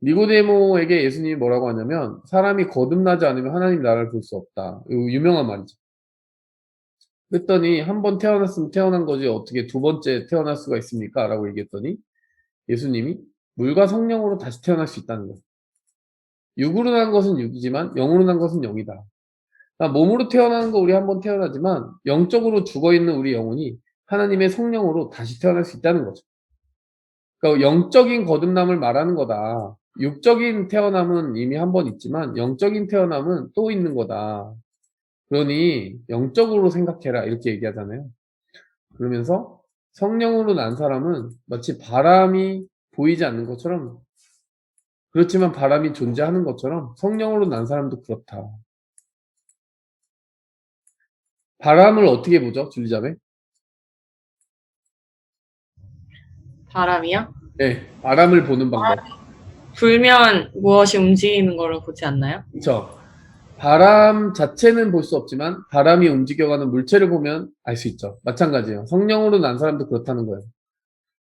니고데모에게 예수님이 뭐라고 하냐면, 사람이 거듭나지 않으면 하나님 나라를 볼 수 없다. 이거 유명한 말이죠. 그랬더니 한 번 태어났으면 태어난 거지 어떻게 두 번째 태어날 수가 있습니까? 라고 얘기했더니 예수님이 물과 성령으로 다시 태어날 수 있다는 거예요. 육으로 난 것은 육이지만 영으로 난 것은 영이다. 그러니까 몸으로 태어나는 거 우리 한 번 태어나지만 영적으로 죽어있는 우리 영혼이 하나님의 성령으로 다시 태어날 수 있다는 거죠. 그러니까 영적인 거듭남을 말하는 거다. 육적인 태어남은 이미 한 번 있지만 영적인 태어남은 또 있는 거다. 그러니 영적으로 생각해라. 이렇게 얘기하잖아요. 그러면서 성령으로 난 사람은 마치 바람이 보이지 않는 것처럼, 그렇지만 바람이 존재하는 것처럼 성령으로 난 사람도 그렇다. 바람을 어떻게 보죠, 줄리자매? 바람이요? 네, 바람을 보는 방법. 불면 무엇이 움직이는 걸로 보지 않나요? 그렇죠. 바람 자체는 볼 수 없지만 바람이 움직여가는 물체를 보면 알 수 있죠. 마찬가지예요. 성령으로 난 사람도 그렇다는 거예요.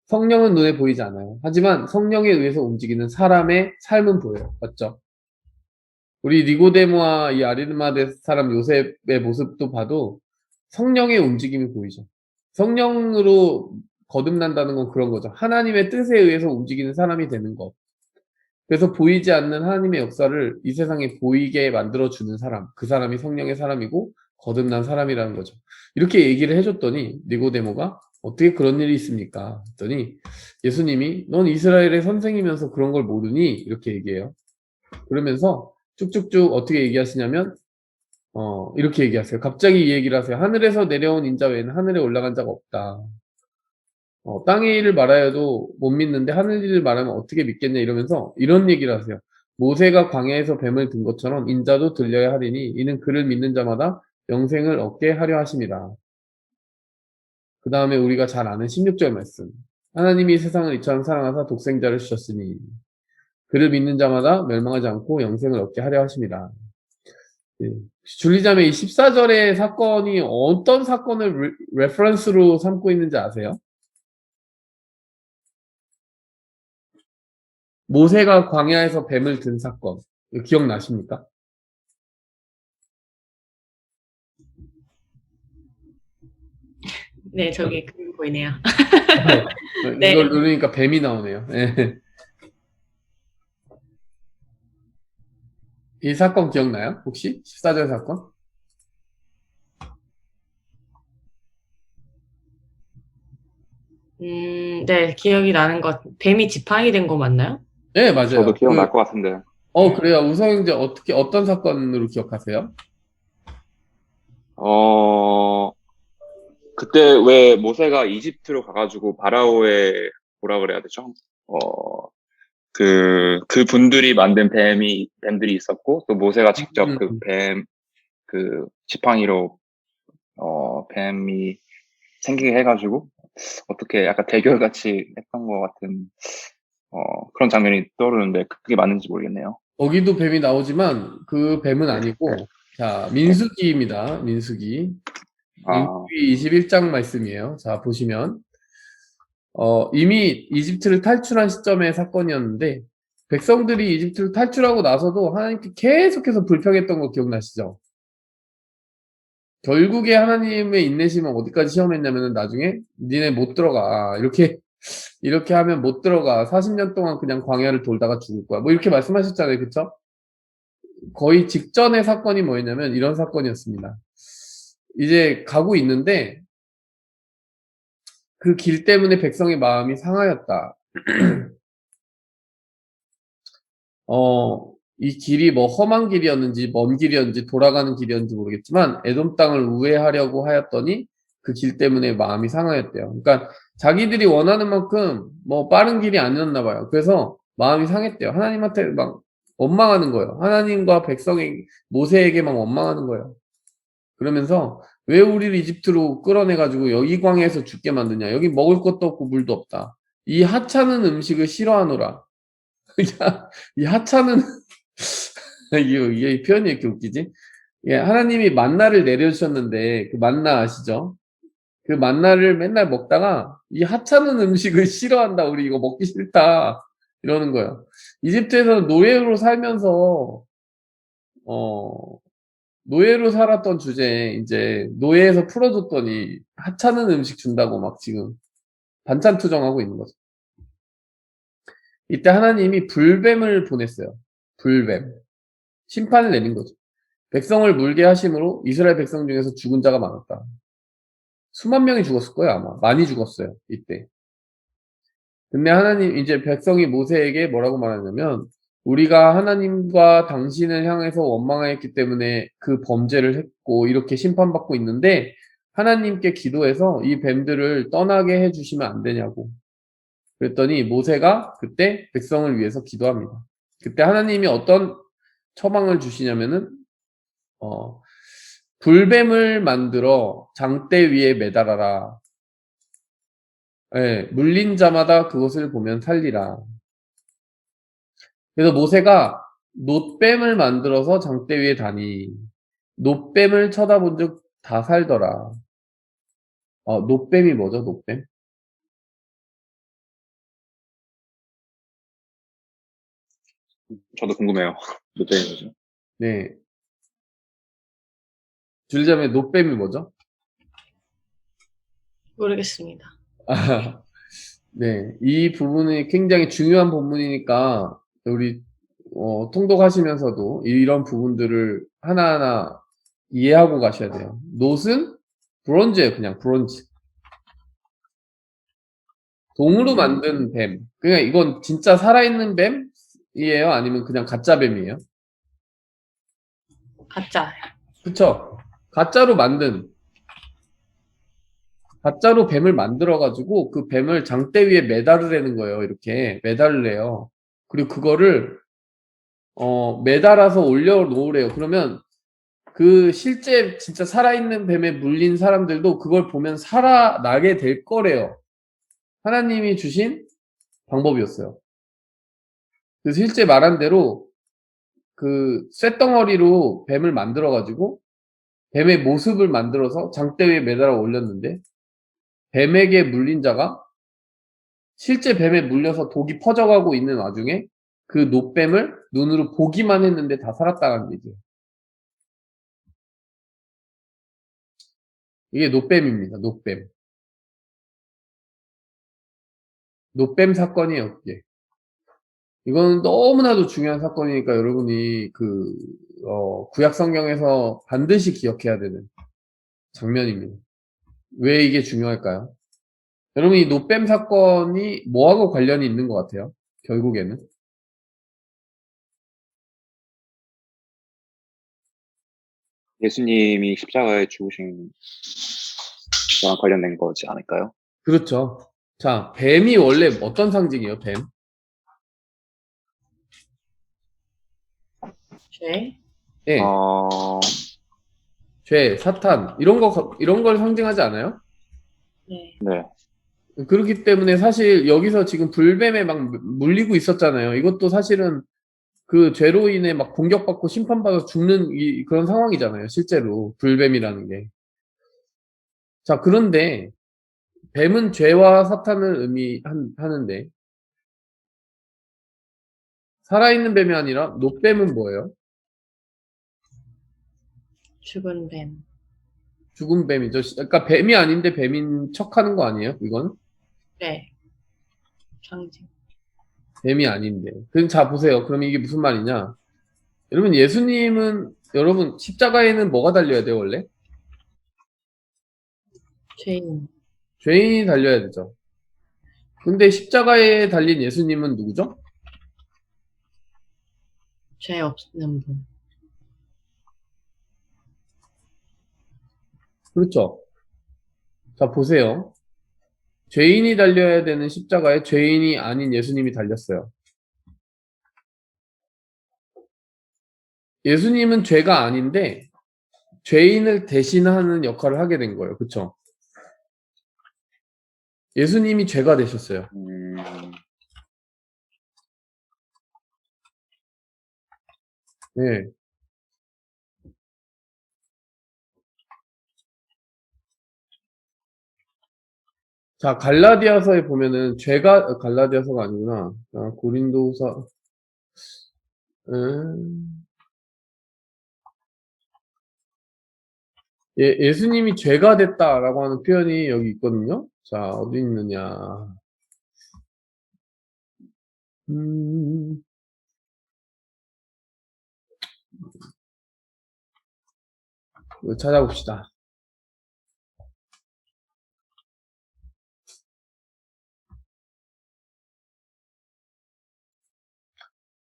성령은 눈에 보이지 않아요. 하지만 성령에 의해서 움직이는 사람의 삶은 보여요. 맞죠? 우리 니고데모와 이 아리마대 사람 요셉의 모습도 봐도 성령의 움직임이 보이죠. 성령으로 거듭난다는 건 그런 거죠. 하나님의 뜻에 의해서 움직이는 사람이 되는 것. 그래서 보이지 않는 하나님의 역사를 이 세상에 보이게 만들어주는 사람, 그 사람이 성령의 사람이고 거듭난 사람이라는 거죠. 이렇게 얘기를 해줬더니 니고데모가 어떻게 그런 일이 있습니까? 했더니 예수님이 넌 이스라엘의 선생이면서 그런 걸 모르니? 이렇게 얘기해요. 그러면서 쭉쭉쭉 어떻게 얘기하시냐면 이렇게 얘기하세요. 갑자기 이 얘기를 하세요. 하늘에서 내려온 인자 외에는 하늘에 올라간 자가 없다. 땅의 일을 말하여도 못 믿는데 하늘 일을 말하면 어떻게 믿겠냐 이러면서 이런 얘기를 하세요. 모세가 광야에서 뱀을 든 것처럼 인자도 들려야 하리니 이는 그를 믿는 자마다 영생을 얻게 하려 하심이라. 그 다음에 우리가 잘 아는 16절 말씀. 하나님이 세상을 이처럼 사랑하사 독생자를 주셨으니 그를 믿는 자마다 멸망하지 않고 영생을 얻게 하려 하심이라. 예. 줄리자매 이 14절의 사건이 어떤 사건을 레퍼런스로 삼고 있는지 아세요? 모세가 광야에서 뱀을 든 사건. 이거 기억나십니까? 네, 저기 그림 보이네요. 네. 이걸 누르니까 뱀이 나오네요. 네. 이 사건 기억나요? 혹시? 14절 사건? 네, 기억이 나는 것. 뱀이 지팡이 된 거 맞나요? 네, 맞아요. 저도 기억날 것 같은데. 그래요. 우성형제 어떤 사건으로 기억하세요? 그때 왜 모세가 이집트로 가가지고 바라오의 뭐라 그래야 되죠? 그 분들이 만든 뱀들이 있었고, 또 모세가 직접 그 지팡이로, 뱀이 생기게 해가지고, 어떻게 약간 대결같이 했던 것 같은, 그런 장면이 떠오르는데, 그게 맞는지 모르겠네요. 거기도 뱀이 나오지만 그 뱀은 아니고, 자, 민수기입니다. 민수기. 민수기 21장 말씀이에요. 자, 보시면 이미 이집트를 탈출한 시점의 사건이었는데 백성들이 이집트를 탈출하고 나서도 하나님께 계속해서 불평했던 거 기억나시죠? 결국에 하나님의 인내심은 어디까지 시험했냐면은 나중에 니네 못 들어가. 이렇게 하면 못 들어가. 40년 동안 그냥 광야를 돌다가 죽을 거야. 뭐 이렇게 말씀하셨잖아요. 그쵸? 거의 직전의 사건이 뭐였냐면 이런 사건이었습니다. 이제 가고 있는데 그 길 때문에 백성의 마음이 상하였다. 이 길이 뭐 험한 길이었는지 먼 길이었는지 돌아가는 길이었는지 모르겠지만 에돔 땅을 우회하려고 하였더니 그 길 때문에 마음이 상하였대요. 그러니까 자기들이 원하는 만큼 뭐 빠른 길이 아니었나 봐요. 그래서 마음이 상했대요. 하나님한테 막 원망하는 거예요. 하나님과 백성의 모세에게 막 원망하는 거예요. 그러면서 왜 우리를 이집트로 끌어내가지고 여기 광야에서 죽게 만드냐. 여기 먹을 것도 없고 물도 없다. 이 하찮은 음식을 싫어하노라. 이 하찮은 이게 이 표현이 이렇게 웃기지? 예, 하나님이 만나를 내려주셨는데 그 만나 아시죠? 그 만나를 맨날 먹다가 이 하찮은 음식을 싫어한다. 우리 이거 먹기 싫다. 이러는 거예요. 이집트에서 노예로 살면서 노예로 살았던 주제에 이제 노예에서 풀어줬더니 하찮은 음식 준다고 막 지금 반찬 투정하고 있는 거죠. 이때 하나님이 불뱀을 보냈어요. 불뱀. 심판을 내린 거죠. 백성을 물게 하심으로 이스라엘 백성 중에서 죽은 자가 많았다. 수만 명이 죽었을 거예요, 아마. 많이 죽었어요, 이때. 근데 하나님, 이제 백성이 모세에게 뭐라고 말하냐면, 우리가 하나님과 당신을 향해서 원망하였기 때문에 그 범죄를 했고 이렇게 심판받고 있는데 하나님께 기도해서 이 뱀들을 떠나게 해주시면 안 되냐고. 그랬더니 모세가 그때 백성을 위해서 기도합니다. 그때 하나님이 어떤 처방을 주시냐면은 불뱀을 만들어 장대 위에 매달아라. 예, 물린 자마다 그것을 보면 살리라. 그래서 모세가 놋뱀을 만들어서 장대 위에 다니 놋뱀을 쳐다본 즉 다 살더라. 놋뱀이 뭐죠? 놋뱀? 저도 궁금해요. 노트에 뭐죠? 네. 줄자면 놋뱀이 뭐죠? 모르겠습니다. 아, 네. 이 부분이 굉장히 중요한 부분이니까 우리 통독하시면서도 이런 부분들을 하나하나 이해하고 가셔야 돼요. 놋은 브론즈예요. 그냥 브론즈. 동으로 만든 뱀. 그러니까 이건 진짜 살아있는 뱀이에요? 아니면 그냥 가짜 뱀이에요? 가짜. 그쵸? 가짜로 뱀을 만들어가지고 그 뱀을 장대 위에 매달으라는 거예요. 이렇게 매달래요. 그리고 그거를 매달아서 올려놓으래요. 그러면 그 실제 진짜 살아있는 뱀에 물린 사람들도 그걸 보면 살아나게 될 거래요. 하나님이 주신 방법이었어요. 그 실제 말한 대로 그 쇳덩어리로 뱀을 만들어가지고 뱀의 모습을 만들어서 장대 위에 매달아 올렸는데 뱀에게 물린 자가 실제 뱀에 물려서 독이 퍼져가고 있는 와중에 그 놋뱀을 눈으로 보기만 했는데 다 살았다는 얘기예요. 이게 놋뱀입니다. 놋뱀. 놋뱀 사건이에요. 그게. 이건 너무나도 중요한 사건이니까 여러분이 구약 성경에서 반드시 기억해야 되는 장면입니다. 왜 이게 중요할까요? 여러분 이 놋뱀 사건이 뭐하고 관련이 있는 것 같아요? 결국에는 예수님이 십자가에 죽으신 거랑 관련된 거지 않을까요? 그렇죠. 자, 뱀이 원래 어떤 상징이에요? 뱀? 죄. 예, 어, 죄, 사탄 이런 걸 상징하지 않아요? 네. 네. 그렇기 때문에 사실 여기서 지금 불뱀에 막 물리고 있었잖아요. 이것도 사실은 그 죄로 인해 막 공격받고 심판받아서 죽는 그런 상황이잖아요. 실제로 불뱀이라는 게. 자, 그런데 뱀은 죄와 사탄을 의미하는데 살아있는 뱀이 아니라 놋뱀은 뭐예요? 죽은 뱀. 죽은 뱀이죠. 그러니까 뱀이 아닌데 뱀인 척하는 거 아니에요? 이건 네. 상징. 뱀이 아닌데. 그럼 자 보세요. 그럼 이게 무슨 말이냐? 여러분 예수님은 여러분 십자가에는 뭐가 달려야 돼요 원래? 죄인. 죄인이 달려야 되죠. 근데 십자가에 달린 예수님은 누구죠? 죄 없는 분. 그렇죠. 자 보세요. 죄인이 달려야 되는 십자가에 죄인이 아닌 예수님이 달렸어요. 예수님은 죄가 아닌데 죄인을 대신하는 역할을 하게 된 거예요. 그렇죠? 예수님이 죄가 되셨어요. 네. 자, 갈라디아서에 보면은 갈라디아서가 아니구나. 고린도서, 음, 예수님이 죄가 됐다라고 하는 표현이 여기 있거든요. 자, 어디 있느냐. 음, 이거 찾아봅시다.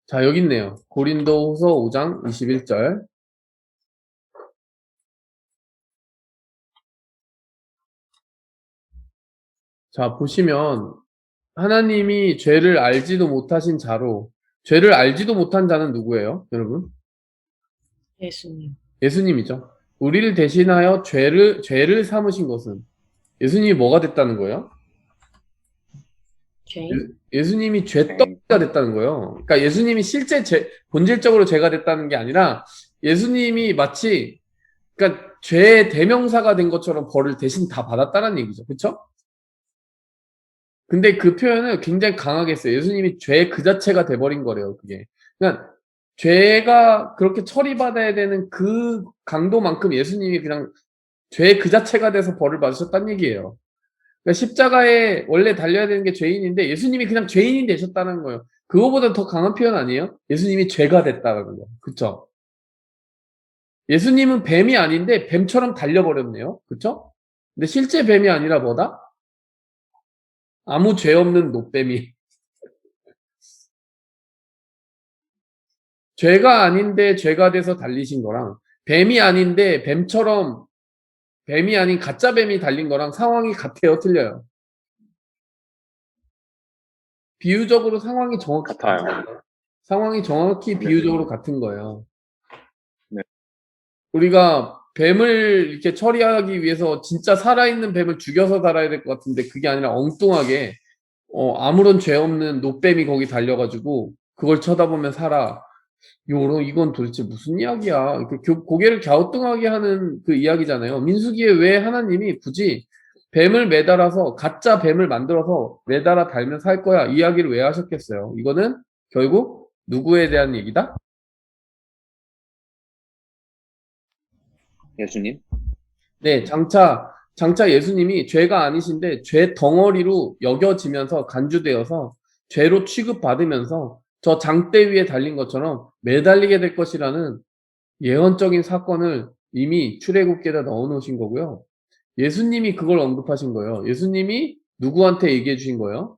자, 여기 있네요. 고린도후서 5장 21절. 자, 보시면 하나님이 죄를 알지도 못하신 자로, 죄를 알지도 못한 자는 누구예요, 여러분? 예수님. 예수님이죠. 우리를 대신하여 죄를 삼으신 것은 예수님이 뭐가 됐다는 거예요? 죄인? 예수님이 죄덩이가 됐다는 거예요. 그러니까 예수님이 실제 본질적으로 죄가 됐다는 게 아니라 예수님이 마치, 그러니까 죄의 대명사가 된 것처럼 벌을 대신 다 받았다는 얘기죠. 그렇죠? 근데 그 표현을 굉장히 강하게 했어요. 예수님이 죄 그 자체가 돼버린 거래요, 그게. 그러니까 죄가 그렇게 처리받아야 되는 그 강도만큼 예수님이 그냥 죄 그 자체가 돼서 벌을 받으셨다는 얘기예요. 그러니까 십자가에 원래 달려야 되는 게 죄인인데 예수님이 그냥 죄인이 되셨다는 거예요. 그거보다 더 강한 표현 아니에요? 예수님이 죄가 됐다는 거예요. 그쵸? 예수님은 뱀이 아닌데 뱀처럼 달려버렸네요. 그쵸? 근데 실제 뱀이 아니라 뭐다? 아무 죄 없는 노뱀이. 죄가 아닌데 죄가 돼서 달리신 거랑 뱀이 아닌데 뱀처럼 뱀이 아닌 가짜 뱀이 달린 거랑 상황이 같아요, 틀려요? 비유적으로 상황이 정확히 같아요. 같아요. 상황이 정확히 비유적으로 같은 거예요. 네. 우리가 뱀을 이렇게 처리하기 위해서 진짜 살아있는 뱀을 죽여서 달아야 될 것 같은데 그게 아니라 엉뚱하게 아무런 죄 없는 노뱀이 거기 달려가지고 그걸 쳐다보면 살아. 이건 도대체 무슨 이야기야? 이렇게 고개를 갸우뚱하게 하는 그 이야기잖아요. 민수기에 왜 하나님이 굳이 뱀을 매달아서 가짜 뱀을 만들어서 매달아 달면 살 거야 이야기를 왜 하셨겠어요? 이거는 결국 누구에 대한 얘기다? 예수님? 네, 장차 예수님이 죄가 아니신데 죄 덩어리로 여겨지면서 간주되어서 죄로 취급받으면서 저 장대 위에 달린 것처럼 매달리게 될 것이라는 예언적인 사건을 이미 출애굽기에다 넣어놓으신 거고요. 예수님이 그걸 언급하신 거예요. 예수님이 누구한테 얘기해 주신 거예요?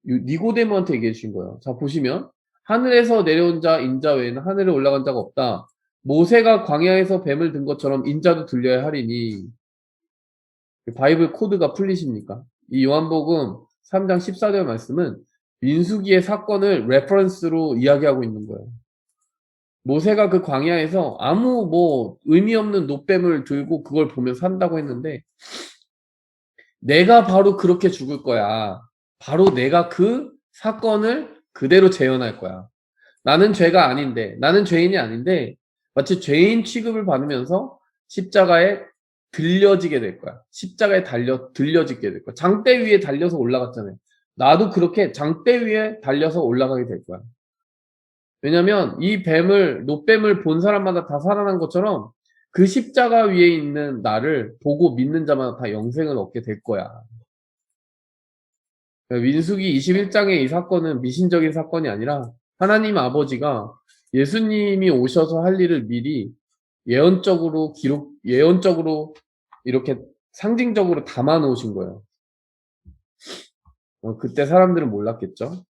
니고데모한테 얘기해 주신 거예요. 자, 보시면 하늘에서 내려온 자 인자 외에는 하늘에 올라간 자가 없다. 모세가 광야에서 뱀을 든 것처럼 인자도 들려야 하리니. 바이블 코드가 풀리십니까? 이 요한복음 3장 14절 말씀은 민수기의 사건을 레퍼런스로 이야기하고 있는 거예요. 모세가 그 광야에서 아무 의미 없는 노뱀을 들고 그걸 보며 산다고 했는데 내가 바로 그렇게 죽을 거야. 바로 내가 그 사건을 그대로 재현할 거야. 나는 죄가 아닌데, 나는 죄인이 아닌데 마치 죄인 취급을 받으면서 십자가에 들려지게 될 거야. 십자가에 들려지게 될 거야. 장대 위에 달려서 올라갔잖아요. 나도 그렇게 장대 위에 달려서 올라가게 될 거야. 왜냐면 이 노뱀을 본 사람마다 다 살아난 것처럼 그 십자가 위에 있는 나를 보고 믿는 자마다 다 영생을 얻게 될 거야. 민수기 21장의 이 사건은 미신적인 사건이 아니라 하나님 아버지가 예수님이 오셔서 할 일을 미리 예언적으로 이렇게 상징적으로 담아 놓으신 거예요. 그때 사람들은 몰랐겠죠.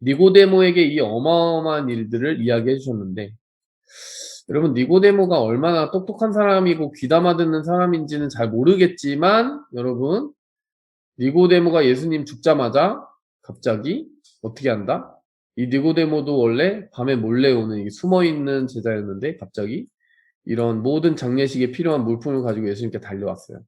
니고데모에게 이 어마어마한 일들을 이야기해 주셨는데 여러분 니고데모가 얼마나 똑똑한 사람이고 귀담아 듣는 사람인지는 잘 모르겠지만 여러분 니고데모가 예수님 죽자마자 갑자기 어떻게 한다? 이 니고데모도 원래 밤에 몰래 오는 숨어있는 제자였는데 갑자기 이런 모든 장례식에 필요한 물품을 가지고 예수님께 달려왔어요.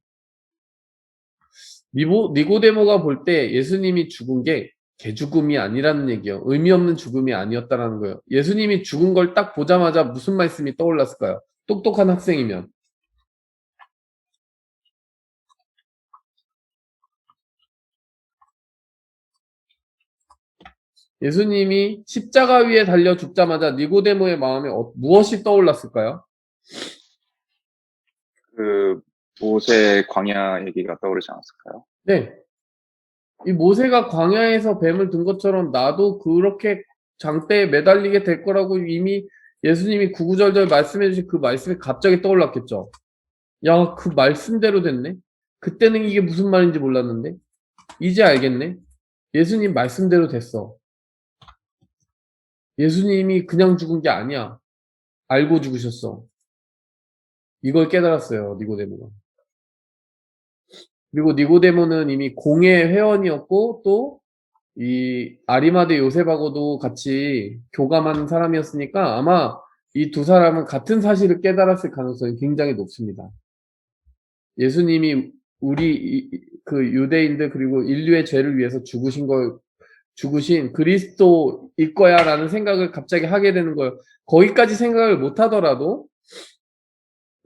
니고데모가 볼 때 예수님이 죽은 게 개죽음이 아니라는 얘기예요. 의미 없는 죽음이 아니었다라는 거예요. 예수님이 죽은 걸 딱 보자마자 무슨 말씀이 떠올랐을까요? 똑똑한 학생이면. 예수님이 십자가 위에 달려 죽자마자 니고데모의 마음에 무엇이 떠올랐을까요? 그 모세 광야 얘기가 떠오르지 않았을까요? 네. 이 모세가 광야에서 뱀을 든 것처럼 나도 그렇게 장대에 매달리게 될 거라고 이미 예수님이 구구절절 말씀해 주신 그 말씀이 갑자기 떠올랐겠죠. 야, 그 말씀대로 됐네. 그때는 이게 무슨 말인지 몰랐는데 이제 알겠네. 예수님 말씀대로 됐어. 예수님이 그냥 죽은 게 아니야. 알고 죽으셨어. 이걸 깨달았어요, 니고데모가. 그리고 니고데모는 이미 공회 회원이었고 또 이 아리마대 요셉하고도 같이 교감하는 사람이었으니까 아마 이 두 사람은 같은 사실을 깨달았을 가능성이 굉장히 높습니다. 예수님이 그 유대인들 그리고 인류의 죄를 위해서 죽으신 그리스도일 거야라는 생각을 갑자기 하게 되는 거예요. 거기까지 생각을 못 하더라도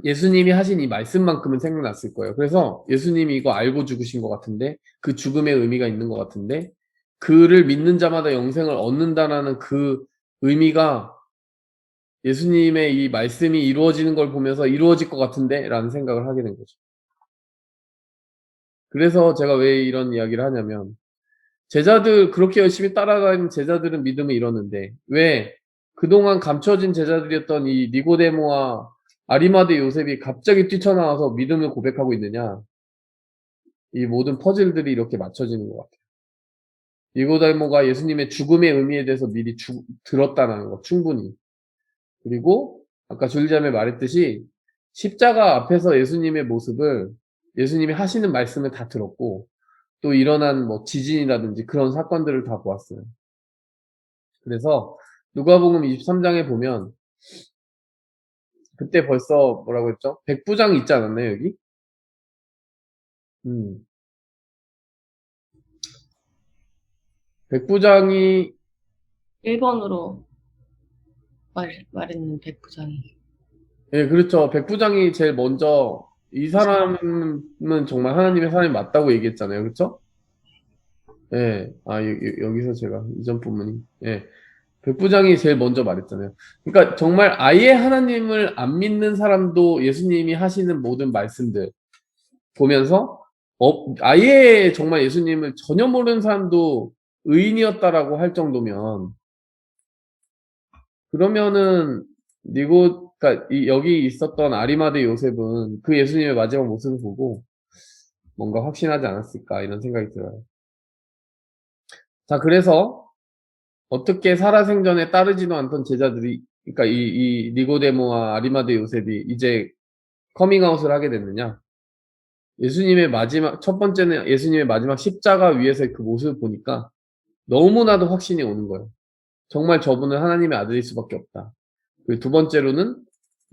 예수님이 하신 이 말씀만큼은 생각났을 거예요. 그래서 예수님이 이거 알고 죽으신 것 같은데, 그 죽음의 의미가 있는 것 같은데, 그를 믿는 자마다 영생을 얻는다라는 그 의미가 예수님의 이 말씀이 이루어지는 걸 보면서 이루어질 것 같은데 라는 생각을 하게 된 거죠. 그래서 제가 왜 이런 이야기를 하냐면, 제자들, 그렇게 열심히 따라다니는 제자들은 믿음을 잃었는데, 왜 그동안 감춰진 제자들이었던 이 니고데모와 아리마대 요셉이 갑자기 뛰쳐나와서 믿음을 고백하고 있느냐? 이 모든 퍼즐들이 이렇게 맞춰지는 것 같아요. 니고데모가 예수님의 죽음의 의미에 대해서 미리 들었다는 거, 충분히. 그리고 아까 줄리자매 말했듯이 십자가 앞에서 예수님의 모습을, 예수님이 하시는 말씀을 다 들었고, 또 일어난 뭐 지진이라든지 그런 사건들을 다 보았어요. 그래서 누가복음 23장에 보면 그때 벌써 뭐라고 했죠? 백부장이 있지 않았나요, 여기? 백부장이 1번으로 말했는 백부장이. 예, 그렇죠. 백부장이 제일 먼저 이 사람은 정말 하나님의 사람이 맞다고 얘기했잖아요. 그렇죠? 예. 여기서 제가 이전 부분이 예. 백부장이 제일 먼저 말했잖아요. 그러니까 정말 아예 하나님을 안 믿는 사람도 예수님이 하시는 모든 말씀들 보면서 아예 정말 예수님을 전혀 모르는 사람도 의인이었다라고 할 정도면 그러면은 그러니까 여기 있었던 아리마대 요셉은 그 예수님의 마지막 모습을 보고 뭔가 확신하지 않았을까 이런 생각이 들어요. 자, 그래서 어떻게 살아생전에 따르지도 않던 제자들이, 그러니까 이 니고데모와 아리마대 요셉이 이제 커밍아웃을 하게 됐느냐? 첫 번째는 예수님의 마지막 십자가 위에서의 그 모습을 보니까 너무나도 확신이 오는 거예요. 정말 저분은 하나님의 아들일 수밖에 없다. 그리고 두 번째로는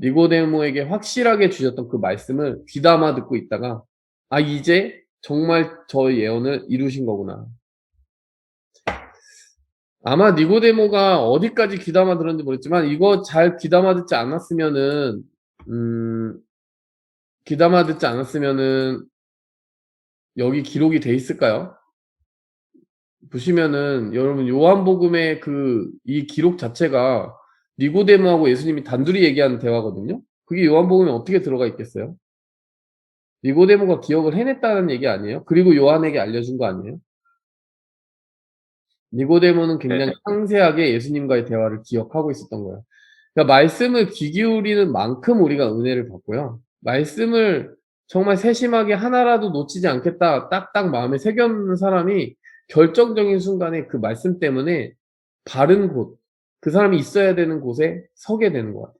니고데모에게 확실하게 주셨던 그 말씀을 귀담아 듣고 있다가 이제 정말 저 예언을 이루신 거구나. 아마 니고데모가 어디까지 귀담아 들었는지 모르겠지만 이거 잘 귀담아 듣지 않았으면은 여기 기록이 돼 있을까요? 보시면은 여러분 요한복음의 이 기록 자체가 니고데모하고 예수님이 단둘이 얘기하는 대화거든요. 그게 요한복음에 어떻게 들어가 있겠어요? 니고데모가 기억을 해냈다는 얘기 아니에요? 그리고 요한에게 알려준 거 아니에요? 니고데모는 굉장히 상세하게 예수님과의 대화를 기억하고 있었던 거예요. 그러니까 말씀을 귀 기울이는 만큼 우리가 은혜를 받고요. 말씀을 정말 세심하게 하나라도 놓치지 않겠다 딱딱 마음에 새겨놓는 사람이 결정적인 순간에 그 말씀 때문에 바른 곳, 그 사람이 있어야 되는 곳에 서게 되는 것 같아요.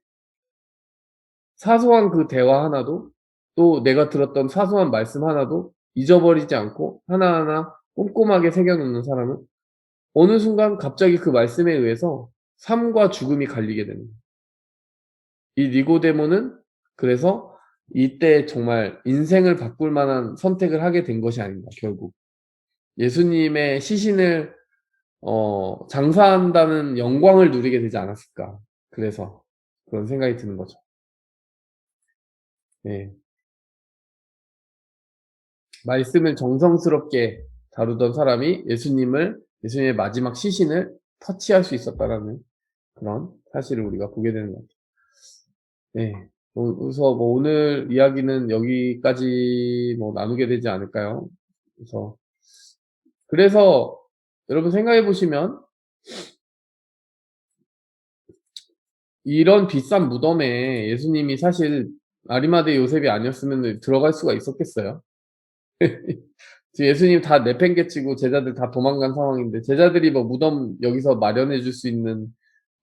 사소한 그 대화 하나도 또 내가 들었던 사소한 말씀 하나도 잊어버리지 않고 하나하나 꼼꼼하게 새겨놓는 사람은 어느 순간 갑자기 그 말씀에 의해서 삶과 죽음이 갈리게 되는 거예요. 이 니고데모는 그래서 이때 정말 인생을 바꿀 만한 선택을 하게 된 것이 아닌가, 결국. 예수님의 시신을 장사한다는 영광을 누리게 되지 않았을까. 그래서 그런 생각이 드는 거죠. 네. 말씀을 정성스럽게 다루던 사람이 예수님의 마지막 시신을 터치할 수 있었다라는 그런 사실을 우리가 보게 되는 것 같아요. 네. 그래서 뭐 오늘 이야기는 여기까지 뭐 나누게 되지 않을까요? 그래서 여러분 생각해 보시면 이런 비싼 무덤에 예수님이 사실 아리마대 요셉이 아니었으면 들어갈 수가 있었겠어요? 지금 예수님 다 내팽개치고 제자들 다 도망간 상황인데 제자들이 뭐 무덤 여기서 마련해 줄 수 있는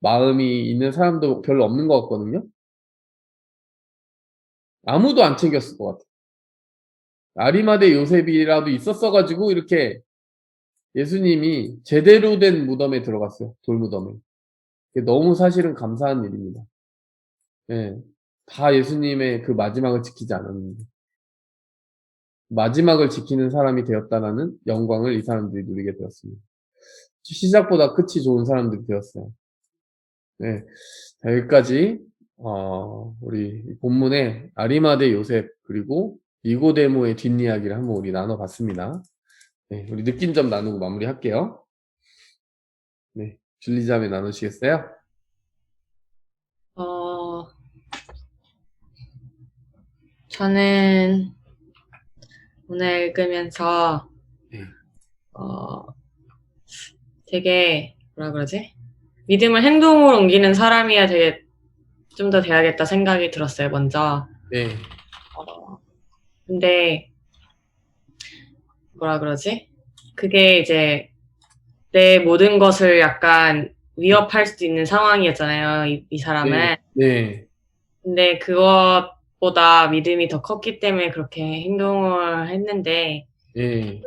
마음이 있는 사람도 별로 없는 것 같거든요. 아무도 안 챙겼을 것 같아요. 아리마대 요셉이라도 있었어가지고 이렇게 예수님이 제대로 된 무덤에 들어갔어요. 돌무덤에. 그게 너무 사실은 감사한 일입니다. 예. 다 예수님의 그 마지막을 지키지 않았는데. 마지막을 지키는 사람이 되었다라는 영광을 이 사람들이 누리게 되었습니다. 시작보다 끝이 좋은 사람들이 되었어요. 네. 자, 여기까지, 우리 본문의 아리마대 요셉, 그리고 니고데모의 뒷이야기를 한번 우리 나눠봤습니다. 네. 우리 느낀 점 나누고 마무리할게요. 네. 줄리자매 나누시겠어요? 저는 오늘 읽으면서, 네. 되게, 뭐라 그러지? 믿음을 행동으로 옮기는 사람이야 되게 좀 더 돼야겠다 생각이 들었어요, 먼저. 네. 근데, 뭐라 그러지? 그게 이제 내 모든 것을 약간 위협할 수도 있는 상황이었잖아요, 이 사람은. 네. 근데 그것보다 믿음이 더 컸기 때문에 그렇게 행동을 했는데, 네.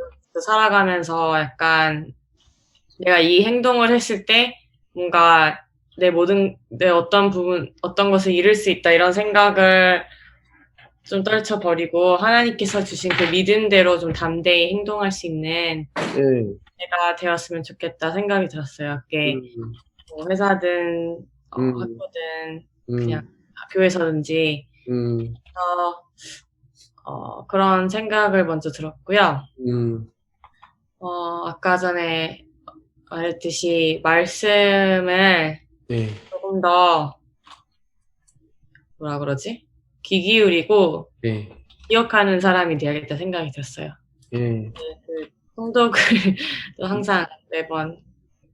살아가면서 약간 내가 이 행동을 했을 때 뭔가 내 어떤 것을 잃을 수 있다 이런 생각을 좀 떨쳐버리고 하나님께서 주신 그 믿음대로 좀 담대히 행동할 수 있는 네. 내가 되었으면 좋겠다 생각이 들었어요. 그게 뭐 회사든 학교든 그냥 교회에서든지 그런 생각을 먼저 들었고요. 아까 전에 말했듯이 말씀을 네. 조금 더 뭐라 그러지? 귀 기울이고 네. 기억하는 사람이 돼야겠다 생각이 들었어요. 네. 그 통독을 또 항상 매번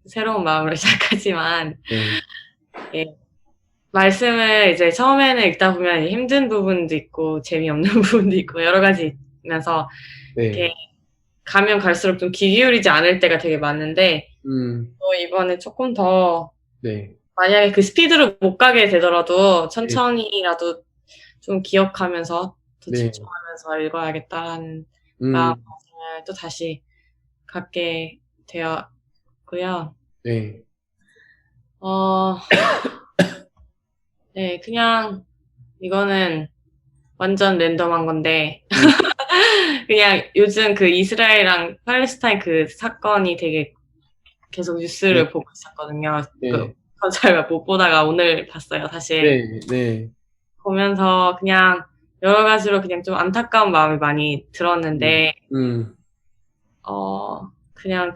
새로운 마음으로 시작하지만 예, 말씀을 이제 처음에는 읽다 보면 힘든 부분도 있고 재미없는 부분도 있고 여러 가지 있면서 이렇게 가면 갈수록 좀 귀 기울이지 않을 때가 되게 많은데 이번에 조금 더 만약에 그 스피드로 못 가게 되더라도 천천히라도 좀 기억하면서 더 집중하면서 읽어야겠다라는 마음을 또 다시 갖게 되었고요. 네. 네, 그냥 이거는 완전 랜덤한 건데 그냥 요즘 그 이스라엘이랑 팔레스타인 그 사건이 되게 계속 뉴스를 보고 있었거든요. 잘 못 보다가 오늘 봤어요, 사실. 보면서 그냥 여러 가지로 그냥 좀 안타까운 마음이 많이 들었는데, 그냥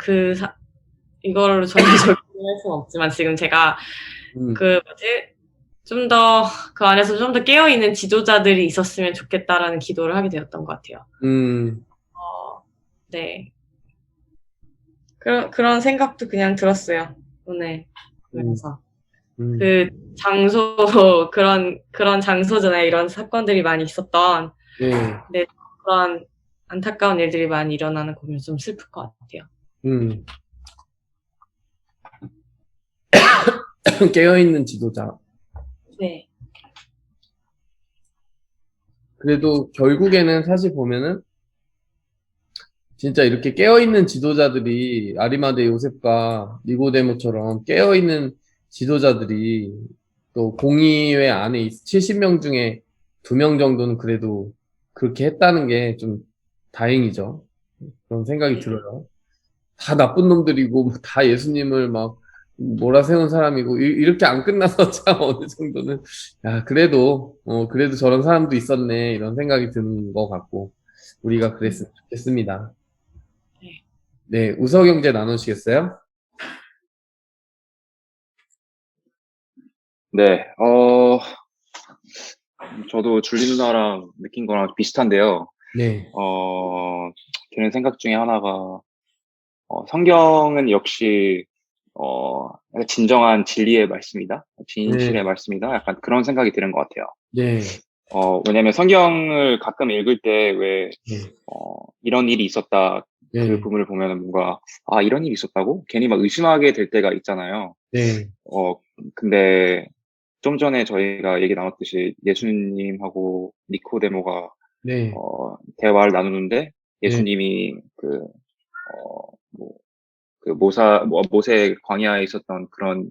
이거를 저는 적용할 수는 없지만 지금 제가 좀 더 그 안에서 좀 더 깨어있는 지도자들이 있었으면 좋겠다라는 기도를 하게 되었던 것 같아요. 네. 그런 생각도 그냥 들었어요, 오늘 보면서. 그 장소, 그런 장소잖아요. 이런 사건들이 많이 있었던. 근데 그런 안타까운 일들이 많이 일어나는 거 보면 좀 슬플 것 같아요. 깨어있는 지도자. 네. 그래도 결국에는 사실 보면은 진짜 이렇게 깨어있는 지도자들이 아리마대 요셉과 니고데모처럼 깨어있는 지도자들이 또 공의회 안에 70명 중에 2명 정도는 그래도 그렇게 했다는 게 좀 다행이죠. 그런 생각이 들어요. 다 나쁜 놈들이고 다 예수님을 막 몰아세운 사람이고 이렇게 안 끝나서 참 어느 정도는 그래도 저런 사람도 있었네 이런 생각이 드는 것 같고 우리가 그랬으면 좋겠습니다. 네, 우석영제 나누시겠어요? 네, 저도 줄리 누나랑 느낀 거랑 비슷한데요. 네. 드는 생각 중에 하나가, 성경은 역시, 진정한 진리의 말씀이다. 진실의 말씀이다. 약간 그런 생각이 드는 것 같아요. 네. 왜냐면 성경을 가끔 읽을 때 왜, 이런 일이 있었다. 네. 그 부분을 보면은 뭔가, 아, 이런 일이 있었다고? 괜히 막 의심하게 될 때가 있잖아요. 네. 근데 좀 전에 저희가 얘기 나눴듯이 예수님하고 니코데모가 네. 대화를 나누는데 네. 예수님이 뭐, 모세 광야에 있었던 그런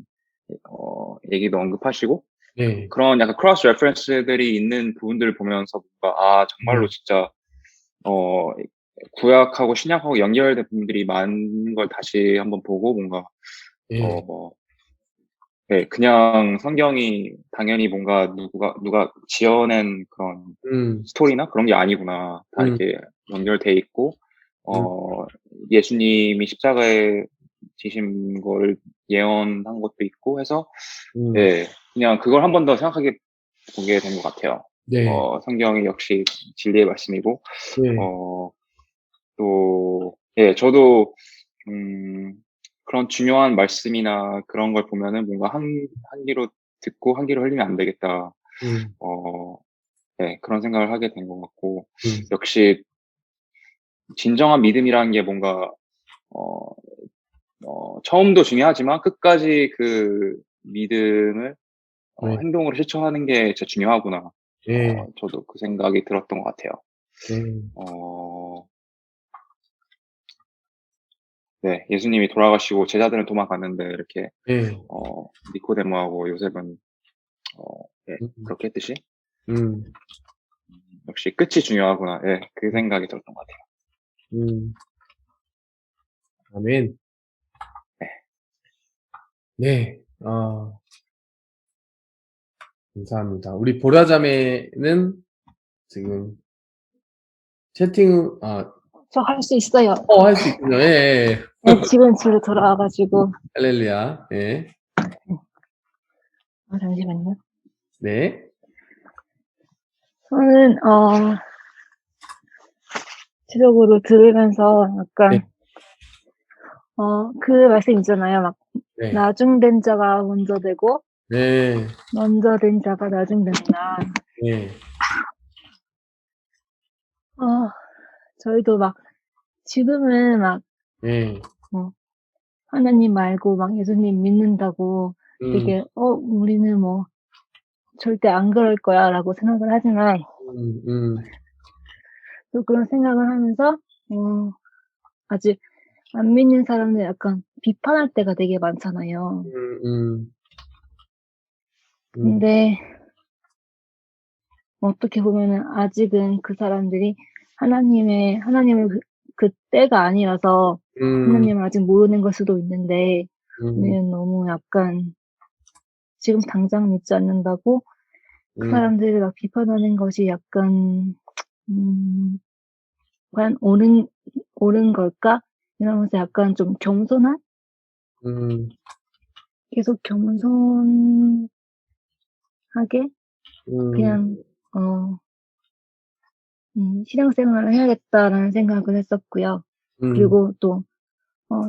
얘기도 언급하시고 네. 그런 약간 크로스 레퍼런스들이 있는 부분들을 보면서 뭔가 아 정말로 진짜 구약하고 신약하고 연결된 부분들이 많은 걸 다시 한번 보고 뭔가 네. 네, 그냥 성경이 당연히 뭔가 누가 지어낸 그런 스토리나 그런 게 아니구나. 다 이렇게 연결돼 있고, 예수님이 십자가에 지신 걸 예언한 것도 있고 해서, 네, 그냥 그걸 한 번 더 생각하게 보게 된 것 같아요. 네. 성경이 역시 진리의 말씀이고, 네. 또, 예, 저도, 그런 중요한 말씀이나 그런 걸 보면은 뭔가 한 귀로 듣고 한 귀로 흘리면 안 되겠다. 네, 그런 생각을 하게 된 것 같고, 역시 진정한 믿음이라는 게 뭔가, 어, 처음도 중요하지만 끝까지 그 믿음을 네. 행동으로 실천하는 게 진짜 중요하구나. 네. 저도 그 생각이 들었던 것 같아요. 네. 네, 예수님이 돌아가시고 제자들은 도망갔는데 이렇게 네. 니코데모하고 요셉은 네, 음. 그렇게 했듯이 음. 역시 끝이 중요하구나. 예, 그 생각이 들었던 것 같아요. 아멘. 네. 네. 감사합니다. 우리 보라자매는 지금 채팅, 저 할 수 있어요. 할 수 있군요. 예, 예. 네, 지금 집에 돌아와가지고. 할렐루야. 예. 잠시만요. 네. 저는, 지속으로 들으면서 약간, 네. 그 말씀 있잖아요. 막, 네. 나중된 자가 먼저 되고, 네. 먼저 된 자가 나중된다. 네. 저희도 막, 지금은 막, 네. 하나님 말고 막 예수님 믿는다고 되게, 우리는 뭐, 절대 안 그럴 거야 라고 생각을 하지만, 또 그런 생각을 하면서, 아직 안 믿는 사람들 약간 비판할 때가 되게 많잖아요. 근데, 어떻게 보면은 아직은 그 사람들이 하나님을 그 때가 아니라서 하나님을 아직 모르는 걸 수도 있는데, 우리는 너무 약간 지금 당장 믿지 않는다고 그 사람들을 막 비판하는 것이 약간, 과연 옳은 걸까? 이러면서 약간 좀 겸손한? 계속 겸손하게 그냥, 신앙생활을 해야겠다라는 생각을 했었고요. 그리고 또,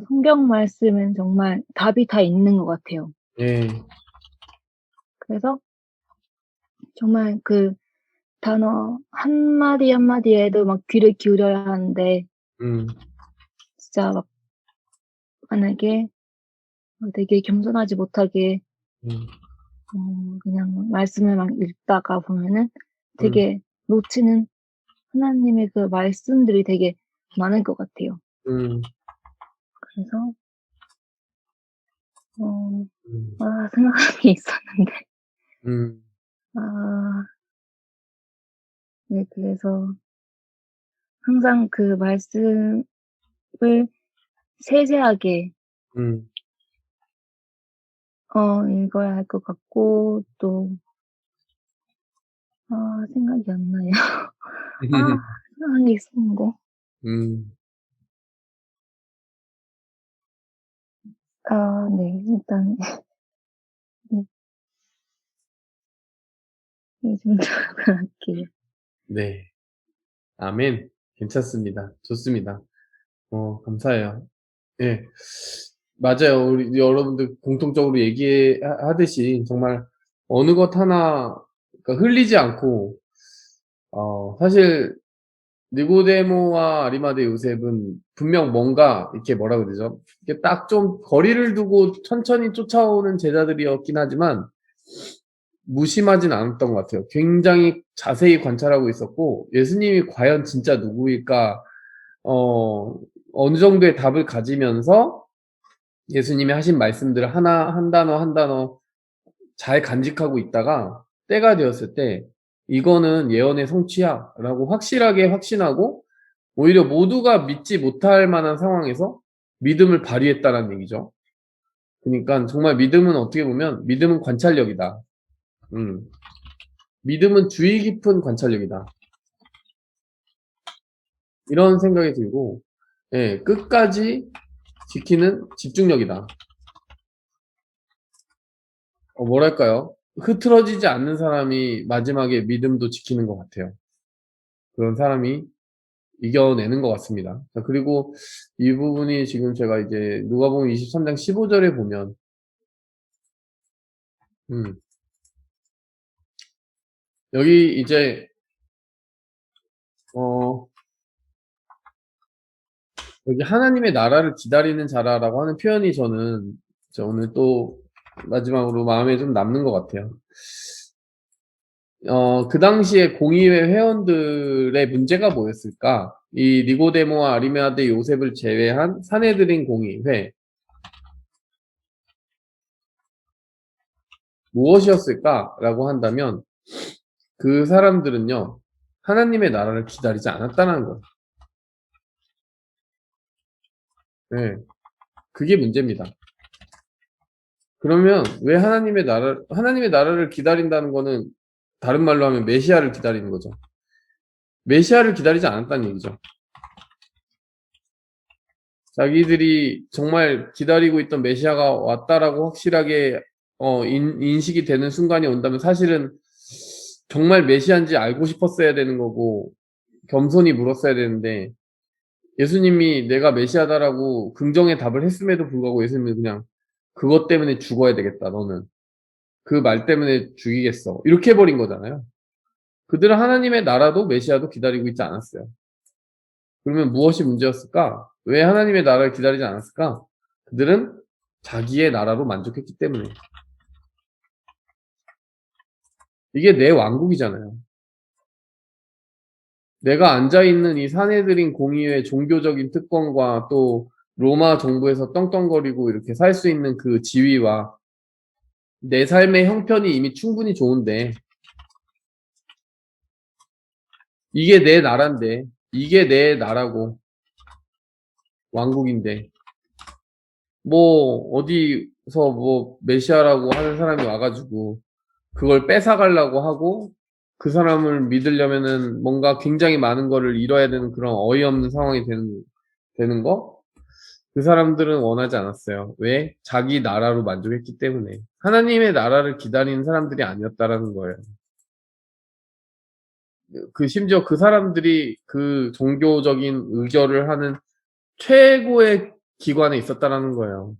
성경 말씀은 정말 답이 다 있는 것 같아요. 예. 그래서 정말 그 단어 한마디 한마디에도 막 귀를 기울여야 하는데, 진짜 막 만약에 되게 겸손하지 못하게, 그냥 말씀을 막 읽다가 보면은 되게 놓치는 하나님의 그 말씀들이 되게 많을 것 같아요. 그래서, 생각한 게 있었는데, 네, 그래서 항상 그 말씀을 세세하게, 읽어야 할 것 같고, 또, 생각이 안 나요. 생각한 게 있었는데. 네, 일단, 네, 이 정도로 할게요. 네. 아멘. 괜찮습니다. 좋습니다. 감사해요. 예. 맞아요. 우리 여러분들 공통적으로 얘기하듯이 정말 어느 것 하나 그러니까 흘리지 않고 사실 니고데모와 아리마대 요셉은 분명 뭔가 이렇게 뭐라 그러죠? 이게 딱 좀 거리를 두고 천천히 쫓아오는 제자들이었긴 하지만 무심하진 않았던 것 같아요. 굉장히 자세히 관찰하고 있었고 예수님이 과연 진짜 누구일까 어느 정도의 답을 가지면서 예수님이 하신 말씀들을 하나 한 단어 한 단어 잘 간직하고 있다가 때가 되었을 때 이거는 예언의 성취야 라고 확실하게 확신하고 오히려 모두가 믿지 못할 만한 상황에서 믿음을 발휘했다는 얘기죠. 그러니까 정말 믿음은 어떻게 보면 믿음은 관찰력이다. 믿음은 주의 깊은 관찰력이다. 이런 생각이 들고 예, 끝까지 지키는 집중력이다. 뭐랄까요? 흐트러지지 않는 사람이 마지막에 믿음도 지키는 것 같아요. 그런 사람이 이겨내는 것 같습니다. 자, 그리고 이 부분이 지금 제가 이제 누가복음 23장 15절에 보면 여기 이제 여기 하나님의 나라를 기다리는 자라라고 하는 표현이 저는 오늘 또 마지막으로 마음에 좀 남는 것 같아요. 그 당시에 공의회 회원들의 문제가 뭐였을까? 이 니고데모와 아리마대 요셉을 제외한 산헤드린 공의회 무엇이었을까라고 한다면 그 사람들은요 하나님의 나라를 기다리지 않았다는 거예요. 네, 그게 문제입니다. 그러면 왜 하나님의 나라를 기다린다는 거는 다른 말로 하면 메시아를 기다리는 거죠. 메시아를 기다리지 않았다는 얘기죠. 자기들이 정말 기다리고 있던 메시아가 왔다라고 확실하게 인식이 되는 순간이 온다면 사실은 정말 메시아인지 알고 싶었어야 되는 거고 겸손히 물었어야 되는데 예수님이 내가 메시아다라고 긍정의 답을 했음에도 불구하고 예수님은 그냥 그것 때문에 죽어야 되겠다 너는 그 말 때문에 죽이겠어 이렇게 해버린 거잖아요. 그들은 하나님의 나라도 메시아도 기다리고 있지 않았어요. 그러면 무엇이 문제였을까? 왜 하나님의 나라를 기다리지 않았을까? 그들은 자기의 나라로 만족했기 때문에. 이게 내 왕국이잖아요. 내가 앉아있는 이 산헤드린 공의회 종교적인 특권과 또 로마 정부에서 떵떵거리고 이렇게 살 수 있는 그 지위와 내 삶의 형편이 이미 충분히 좋은데 이게 내 나라인데 이게 내 나라고 왕국인데 뭐 어디서 뭐 메시아라고 하는 사람이 와가지고 그걸 뺏어가려고 하고 그 사람을 믿으려면은 뭔가 굉장히 많은 거를 잃어야 되는 그런 어이없는 상황이 되는 거? 그 사람들은 원하지 않았어요. 왜? 자기 나라로 만족했기 때문에. 하나님의 나라를 기다리는 사람들이 아니었다라는 거예요. 심지어 그 사람들이 그 종교적인 의결을 하는 최고의 기관에 있었다라는 거예요.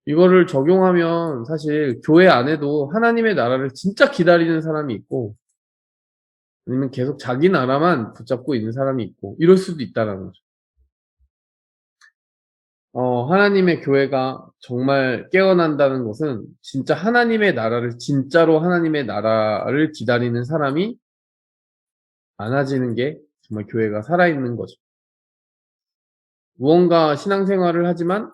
이거를 적용하면 사실 교회 안에도 하나님의 나라를 진짜 기다리는 사람이 있고 아니면 계속 자기 나라만 붙잡고 있는 사람이 있고 이럴 수도 있다라는 거죠. 하나님의 교회가 정말 깨어난다는 것은 진짜 진짜로 하나님의 나라를 기다리는 사람이 많아지는 게 정말 교회가 살아있는 거죠. 무언가 신앙생활을 하지만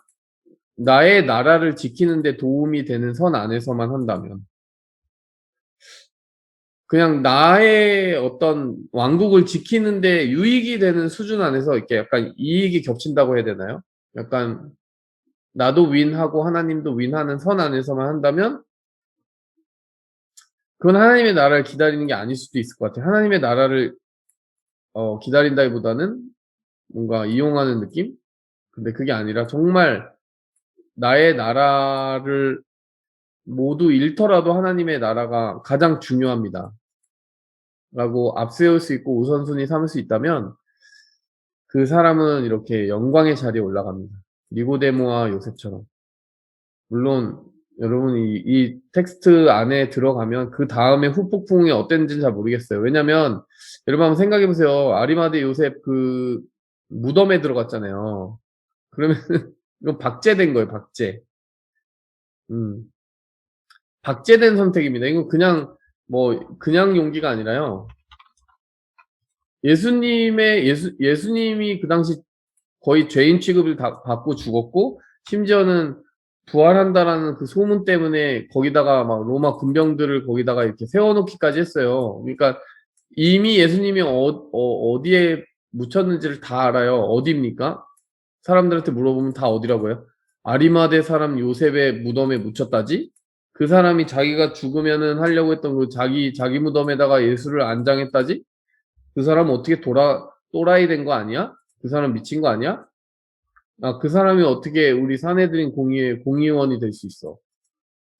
나의 나라를 지키는 데 도움이 되는 선 안에서만 한다면 그냥 나의 어떤 왕국을 지키는 데 유익이 되는 수준 안에서 이렇게 약간 이익이 겹친다고 해야 되나요? 약간 나도 윈하고 하나님도 윈하는 선 안에서만 한다면 그건 하나님의 나라를 기다리는 게 아닐 수도 있을 것 같아요. 하나님의 나라를 기다린다기보다는 뭔가 이용하는 느낌? 근데 그게 아니라 정말 나의 나라를 모두 잃더라도 하나님의 나라가 가장 중요합니다. 라고 앞세울 수 있고 우선순위 삼을 수 있다면 그 사람은 이렇게 영광의 자리에 올라갑니다. 니고데모와 요셉처럼. 물론 여러분 이 텍스트 안에 들어가면 그 다음에 후폭풍이 어땠는지는 잘 모르겠어요. 왜냐면 여러분 한번 생각해 보세요. 아리마대 요셉 그 무덤에 들어갔잖아요. 그러면 이건 박제된 거예요. 박제. 박제된 선택입니다. 이건 그냥 그냥 용기가 아니라요. 예수님이 그 당시 거의 죄인 취급을 다 받고 죽었고, 심지어는 부활한다라는 그 소문 때문에 거기다가 막 로마 군병들을 거기다가 이렇게 세워놓기까지 했어요. 그러니까 이미 예수님이 어디에 묻혔는지를 다 알아요. 어디입니까? 사람들한테 물어보면 다 어디라고요? 아리마대 사람 요셉의 무덤에 묻혔다지? 그 사람이 자기가 죽으면은 하려고 했던 그 자기 무덤에다가 예수를 안장했다지? 그 사람은 어떻게 또라이 된 거 아니야? 그 사람 미친 거 아니야? 그 사람이 어떻게 우리 사내들인 공의원이 될 수 있어?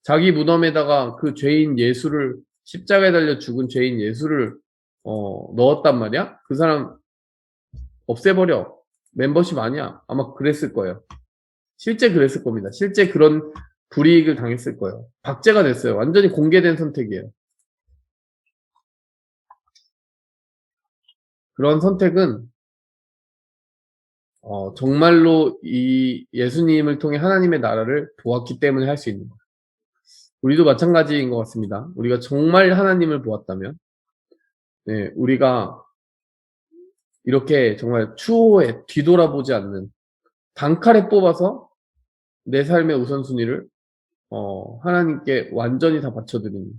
자기 무덤에다가 그 죄인 예수를, 십자가에 달려 죽은 죄인 예수를 넣었단 말이야? 그 사람 없애버려. 멤버십 아니야. 아마 그랬을 거예요. 실제 그랬을 겁니다. 실제 그런 불이익을 당했을 거예요. 박제가 됐어요. 완전히 공개된 선택이에요. 그런 선택은 정말로 이 예수님을 통해 하나님의 나라를 보았기 때문에 할 수 있는 거예요. 우리도 마찬가지인 것 같습니다. 우리가 정말 하나님을 보았다면, 네, 우리가 이렇게 정말 추호에 뒤돌아보지 않는 단칼에 뽑아서 내 삶의 우선순위를 하나님께 완전히 다 바쳐드리는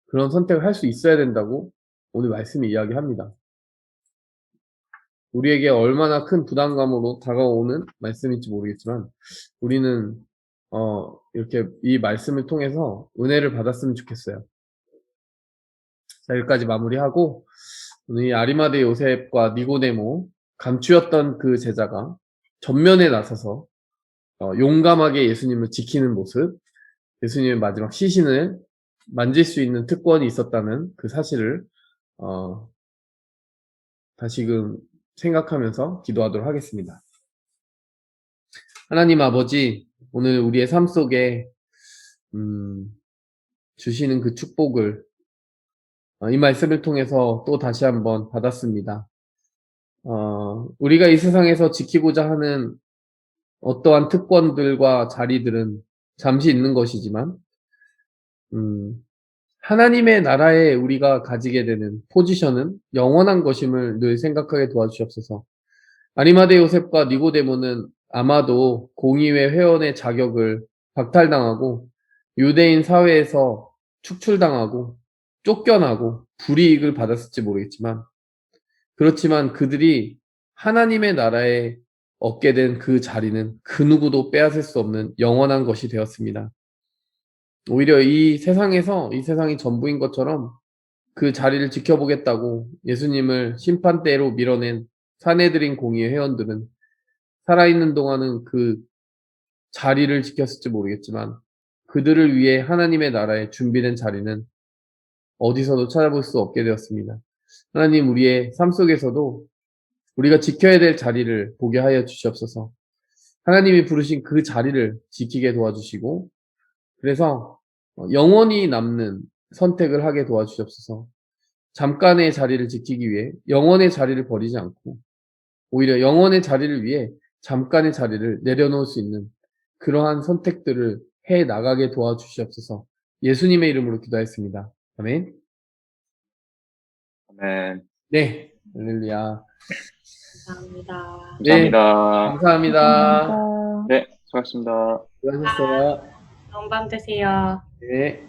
그런 선택을 할 수 있어야 된다고 오늘 말씀이 이야기합니다. 우리에게 얼마나 큰 부담감으로 다가오는 말씀인지 모르겠지만 우리는 이렇게 이 말씀을 통해서 은혜를 받았으면 좋겠어요. 자, 여기까지 마무리하고 오늘 이 아리마대 요셉과 니고데모, 감추었던 그 제자가 전면에 나서서 용감하게 예수님을 지키는 모습, 예수님의 마지막 시신을 만질 수 있는 특권이 있었다는 그 사실을 다시금 생각하면서 기도하도록 하겠습니다. 하나님 아버지, 오늘 우리의 삶 속에 주시는 그 축복을 이 말씀을 통해서 또 다시 한번 받았습니다. 우리가 이 세상에서 지키고자 하는 어떠한 특권들과 자리들은 잠시 있는 것이지만 하나님의 나라에 우리가 가지게 되는 포지션은 영원한 것임을 늘 생각하게 도와주시옵소서. 아리마대 요셉과 니고데모는 아마도 공의회 회원의 자격을 박탈당하고 유대인 사회에서 축출당하고 쫓겨나고 불이익을 받았을지 모르겠지만, 그렇지만 그들이 하나님의 나라에 얻게 된 그 자리는 그 누구도 빼앗을 수 없는 영원한 것이 되었습니다. 오히려 이 세상이 전부인 것처럼 그 자리를 지켜보겠다고 예수님을 심판대로 밀어낸 사내들인 공의회 회원들은 살아있는 동안은 그 자리를 지켰을지 모르겠지만 그들을 위해 하나님의 나라에 준비된 자리는 어디서도 찾아볼 수 없게 되었습니다. 하나님, 우리의 삶 속에서도 우리가 지켜야 될 자리를 보게 하여 주시옵소서. 하나님이 부르신 그 자리를 지키게 도와주시고, 그래서 영원히 남는 선택을 하게 도와주시옵소서. 잠깐의 자리를 지키기 위해 영원의 자리를 버리지 않고 오히려 영원의 자리를 위해 잠깐의 자리를 내려놓을 수 있는 그러한 선택들을 해 나가게 도와주시옵소서. 예수님의 이름으로 기도하였습니다. 아멘. 아멘. 네, 할렐루야. 감사합니다. 네, 감사합니다. 감사합니다. 감사합니다. 네, 수고하셨습니다. 수고하셨어요. 좋은 밤 되세요. 네.